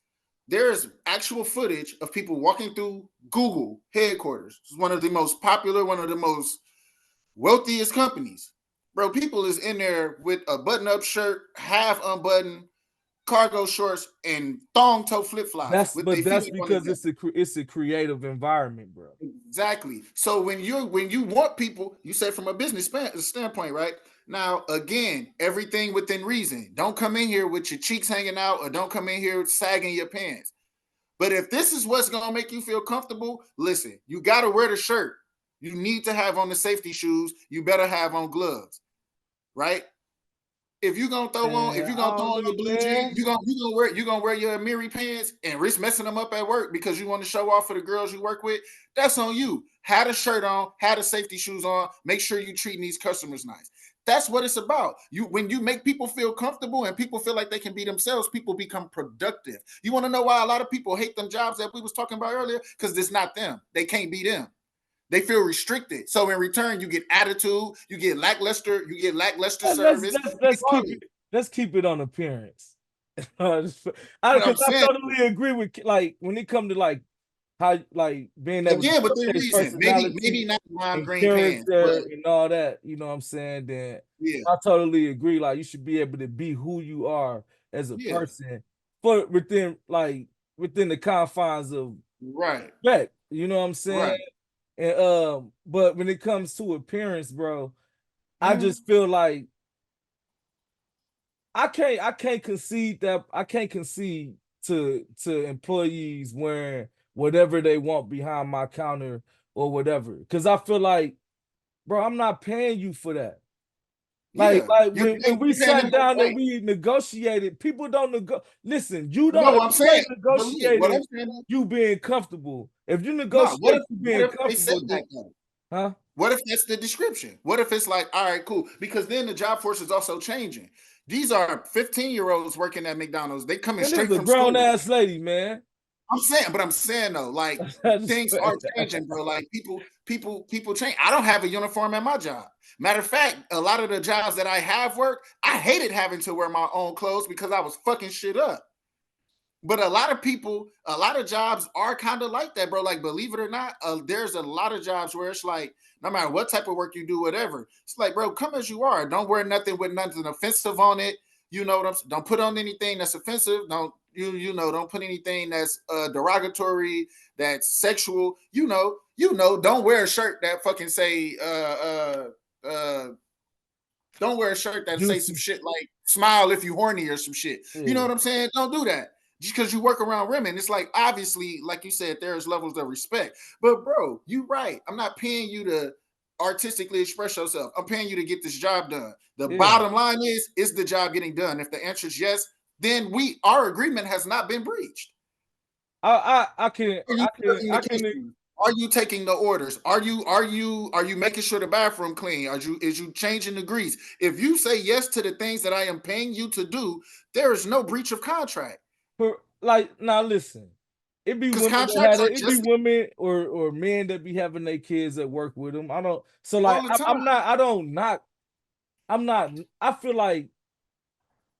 There's actual footage of people walking through Google headquarters. It's one of the most popular, one of the most wealthiest companies. Bro, people is in there with a button-up shirt, half unbuttoned, cargo shorts, and thong toe flip flops with their feet That's up on the because desk. it's a creative environment, bro. Exactly. So when you want people, you say from a business standpoint, right? Now, again, everything within reason. Don't come in here with your cheeks hanging out, or don't come in here sagging your pants. But if this is what's gonna make you feel comfortable, listen, you gotta wear the shirt. You need to have on the safety shoes. You better have on gloves, right? If you gonna throw on, if And you I gonna throw don't on know, your blue jeans, man. you gonna wear your Amiri pants and risk messing them up at work because you want to show off for the girls you work with. That's on you. Had a shirt on, had a safety shoes on. Make sure you treating these customers nice. That's what it's about. You when you make people feel comfortable and people feel like they can be themselves, people become productive. You want to know why a lot of people hate them jobs that we was talking about earlier? Because it's not them. They can't be them. They feel restricted. So in return, you get attitude, you get lackluster And let's service, let's you get let's all keep it this. let's keep it on appearance. But Because I'm I saying, totally agree with like when it come to like how like being able to again, with show the their reason, maybe personality not lime and green pants, character but and all that, you know what I'm saying? Then yeah, I totally agree. Like you should be able to be who you are as a yeah, person for within the confines of right, respect. You know what I'm saying? right. And but when it comes to appearance, bro, I Mm-hmm. just feel like I can't concede to employees wearing whatever they want behind my counter or whatever. Cause I feel like, bro, I'm not paying you for that. Yeah, Like when we you're paying them sat both down and ways. we negotiated, people don't listen, you You know don't if what I'm you saying? ain't But look, what I'm negotiating saying, you being comfortable. If you no. negotiate you What being if they say comfortable, that then though? huh? What if that's the description? What if it's like, all right, cool? Because then the job force is also changing. These are 15-year-olds working at McDonald's. They coming And this is straight a from grown school. ass lady, man. I'm saying, but I'm saying though, like I just things are changing, bro. Like people change. I don't have a uniform at my job. Matter of fact, a lot of the jobs that I have worked, I hated having to wear my own clothes because I was fucking shit up. But a lot of people, a lot of jobs are kind of like that, bro. Like, believe it or not, there's a lot of jobs where it's like, no matter what type of work you do, whatever, it's like, bro, come as you are. Don't wear nothing with nothing offensive on it. You know what I'm saying? Don't put on anything that's offensive. Don't don't put anything that's derogatory, that's sexual. Don't wear a shirt that fucking say don't wear a shirt that say some juicy. shit like "smile if you horny" or some shit. You know Yeah. what I'm saying? Don't do that. Just because you work around women, it's like obviously, like you said, there's levels of respect. But bro, you right. I'm not paying you to artistically express yourself. I'm paying you to get this job done. The Yeah. bottom line is the job getting done? If the answer is yes, then our agreement has not been breached. I can Are you I can serving the I can customer? Are you taking the orders? Are you making sure the bathroom clean? Is you changing the grease? If you say yes to the things that I am paying you to do, there is no breach of contract. like now listen. It be Because women that contracts had are it. It be just women or men that be having their kids that work with them. I don't. So like all the time. I'm not. I don't not. I'm not. I feel like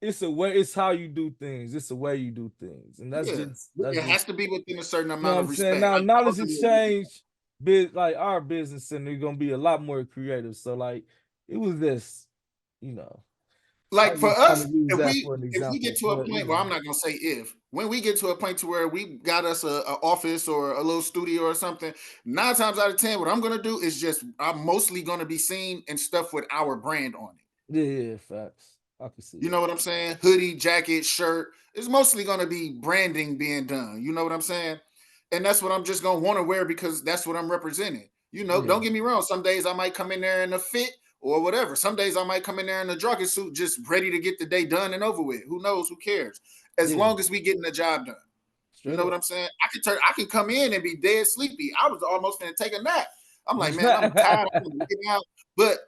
it's a way. It's how you do things. It's the way you do things, and Yeah. that's It just has to be within a certain you know amount what I'm of saying. respect. Now I knowledge totally agree with that. exchange, like our business, and they're gonna be a lot more creative. So like it was this, you know. I Like was for just trying us, to use if that we for an if we get example, to a but you point where know. I'm not gonna say if when we get to a point to where we got us a office or a little studio or something, 9 times out of 10, what I'm gonna do is just I'm mostly gonna be seen and stuff with our brand on it. Yeah, yeah, facts. I can see You that. know what I'm saying? Hoodie, jacket, shirt. It's mostly gonna be branding being done. You know what I'm saying? And that's what I'm just gonna want to wear because that's what I'm representing. Yeah, Don't get me wrong. Some days I might come in there in a fit or whatever. Some days I might come in there in a jogging suit, just ready to get the day done and over with. Who knows? Who cares? As yeah, long as we getting the job done. You straight know what up. I'm saying? I can come in and be dead sleepy. I was almost gonna take a nap. I'm like, man, I'm tired. I'm gonna get out. But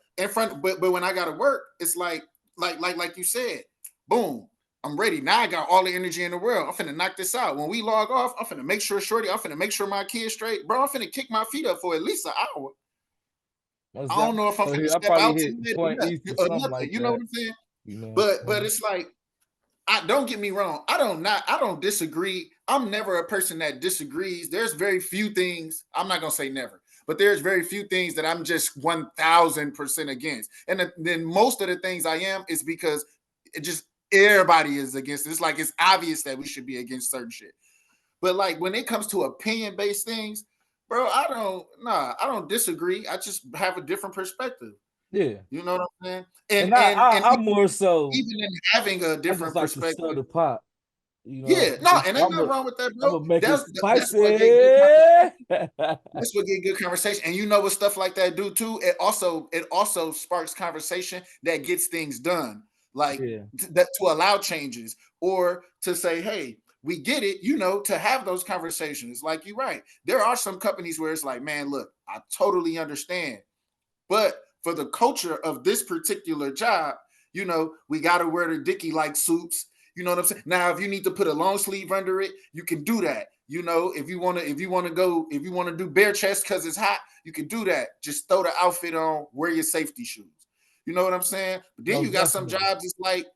but when I gotta work, it's like you said, boom, I'm ready. Now I got all the energy in the world. I'm finna knock this out. When we log off, I'm finna make sure shorty, I'm finna make sure my kid's straight. Bro, I'm finna kick my feet up for at least an hour. What's I that? don't know if I'm finna I step probably out hit tonight Point East or or something nothing. like You know what that. I'm saying? You know what I'm But saying? it's like I don't get me wrong. I don't disagree. I'm never a person that disagrees. There's very few things. I'm not gonna say never, but there's very few things that I'm just 1,000% against. And then most of the things I am is because it just everybody is against it. It's like it's obvious that we should be against certain shit. But like when it comes to opinion based things, bro, I don't disagree. I just have a different perspective. Yeah. You know what I'm saying? And And and I'm more so even in having a I just different like to stir perspective, the pot. You know yeah, what I no, mean? and So ain't nothing wrong with that, I'm bro. gonna make it That's spicy. what get good. That's what get good conversation. And you know what stuff like that do too. It also sparks conversation that gets things done. like Yeah. that to allow changes or to say, hey, we get it, to have those conversations. Like you're right. There are some companies where it's like, man, look, I totally understand. But for the culture of this particular job, we got to wear the Dickie like suits. You know what I'm saying? Now, if you need to put a long sleeve under it, you can do that. If you want to do bare chest because it's hot, you can do that. Just throw the outfit on, wear your safety shoes. You know what I'm saying? But then No, you got some definitely. jobs, it's like,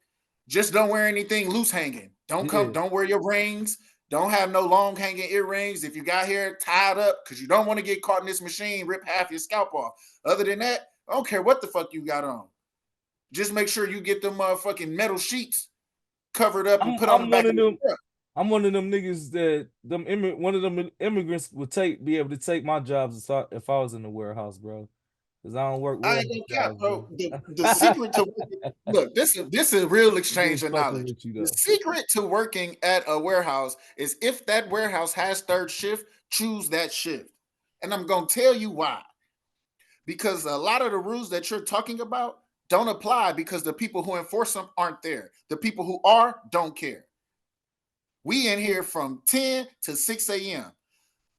just don't wear anything loose hanging. Yeah. Don't wear your rings. Don't have no long hanging earrings. If you got hair tied up, because you don't want to get caught in this machine, rip half your scalp off. Other than that, I don't care what the fuck you got on. Just make sure you get them motherfucking metal sheets covered up and I'm put on the I'm back one of of your them. truck. I'm one of them niggas that one of them immigrants would be able to take my jobs if I was in the warehouse, bro. Because I don't work I ain't warehouse gonna cap, jobs, bro. bro. The secret to look, this is a real exchange Just of fucking knowledge. with you The though. secret to working at a warehouse is if that warehouse has third shift, choose that shift. And I'm gonna tell you why. Because a lot of the rules that you're talking about don't apply because the people who enforce them aren't there. The people who are don't care. We in here from 10 to 6 a.m.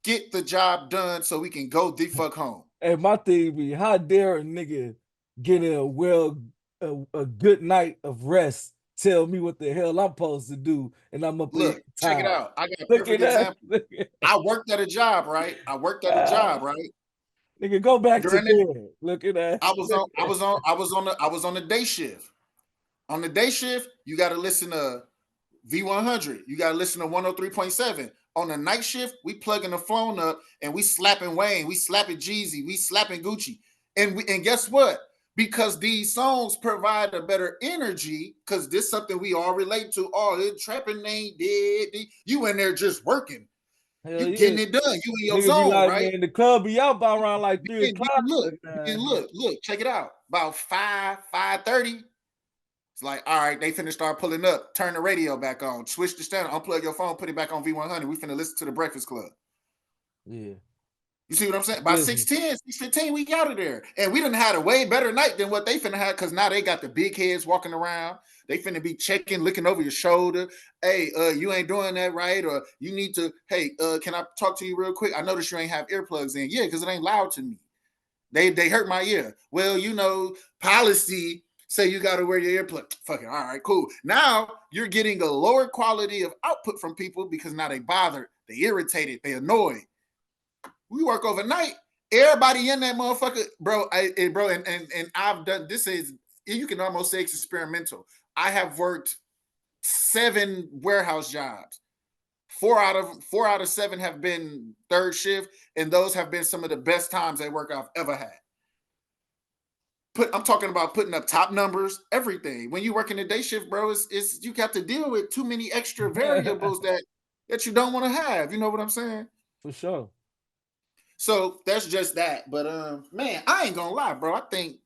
Get the job done so we can go the fuck home. And my thing be, how dare a nigga get a good night of rest, tell me what the hell I'm supposed to do, and I'm up here Look, check it tired. out. I got a Look at perfect that. example. I worked at a job, right? I worked at a Ah, job, right? nigga, go back to During the bed. Look at that. I was on the day shift. On the day shift, you got to listen to V100. You got to listen to 103.7. On the night shift, we plugging the phone up and we slapping Wayne, we slapping Jeezy, we slapping Gucci. And guess what? Because these songs provide a better energy, because this is something we all relate to. Oh, it trapping ain't dead. You in there just working. Hell You yeah. getting it done. You in your Nigga be zone, like, right? man, the club be out by around like 3 Then o'clock. look, Look at then that. look, check it out. About 5:30. It's like, all right, they finna start pulling up. Turn the radio back on. Switch the channel. Unplug your phone. Put it back on V100. We finna listen to the Breakfast Club. Yeah. You see what I'm saying? By Listen, 6:10, 6:15, we out of there. And we done had a way better night than what they finna have, because now they got the big heads walking around. They finna be checking, looking over your shoulder. Hey, you ain't doing that right. Or you need to, hey, can I talk to you real quick? I noticed you ain't have earplugs in. Yeah, because it ain't loud to me. They hurt my ear. Well, policy say you got to wear your earplug. Fucking all right, cool. Now you're getting a lower quality of output from people because now they bothered, they irritated, they annoyed. We work overnight. Everybody in that motherfucker, bro. And I've done this. Is You can almost say it's experimental. I have worked 7 warehouse jobs. Four out of 7 have been third shift, and those have been some of the best times at work I've ever had. I'm talking about putting up top numbers, everything. When you work in the day shift, bro, it's you got to deal with too many extra variables that you don't want to have. You know what I'm saying? for sure. So that's just that. But man, I ain't gonna lie, bro. I think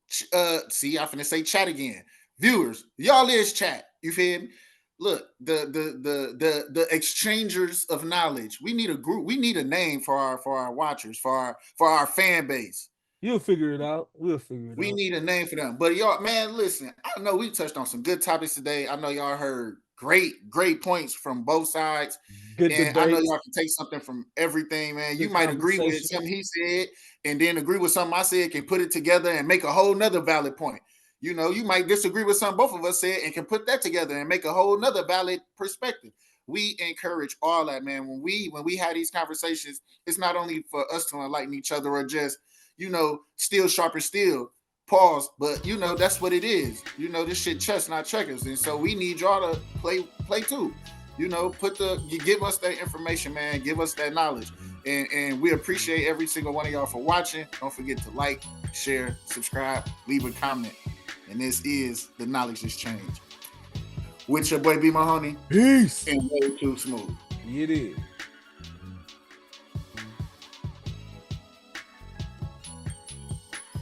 see, I'm finna say chat again. Viewers, y'all is chat. You feel me? Look, the exchangers of knowledge. We need a group. We need a name for our watchers, for our fan base. You'll figure it out. We'll figure it We out. need a name for them. But y'all, man, listen, I know we touched on some good topics today. I know y'all heard great points from both sides. Good And I know debates. y'all can take something from everything, man. You Good might agree with conversation. something he said and then agree with something I said, can put it together and make a whole nother valid point. You might disagree with something both of us said and can put that together and make a whole nother valid perspective. We encourage all that, man. When we have these conversations, it's not only for us to enlighten each other or just, steel sharper steel. Pause, but that's what it is. This shit chess, not checkers, and so we need y'all to play too. You give us that information, man. Give us that knowledge, and we appreciate every single one of y'all for watching. Don't forget to like, share, subscribe, leave a comment, and this is the Knowledge Exchange with your boy B Mahoney Peace. and Way Too Smooth. It is.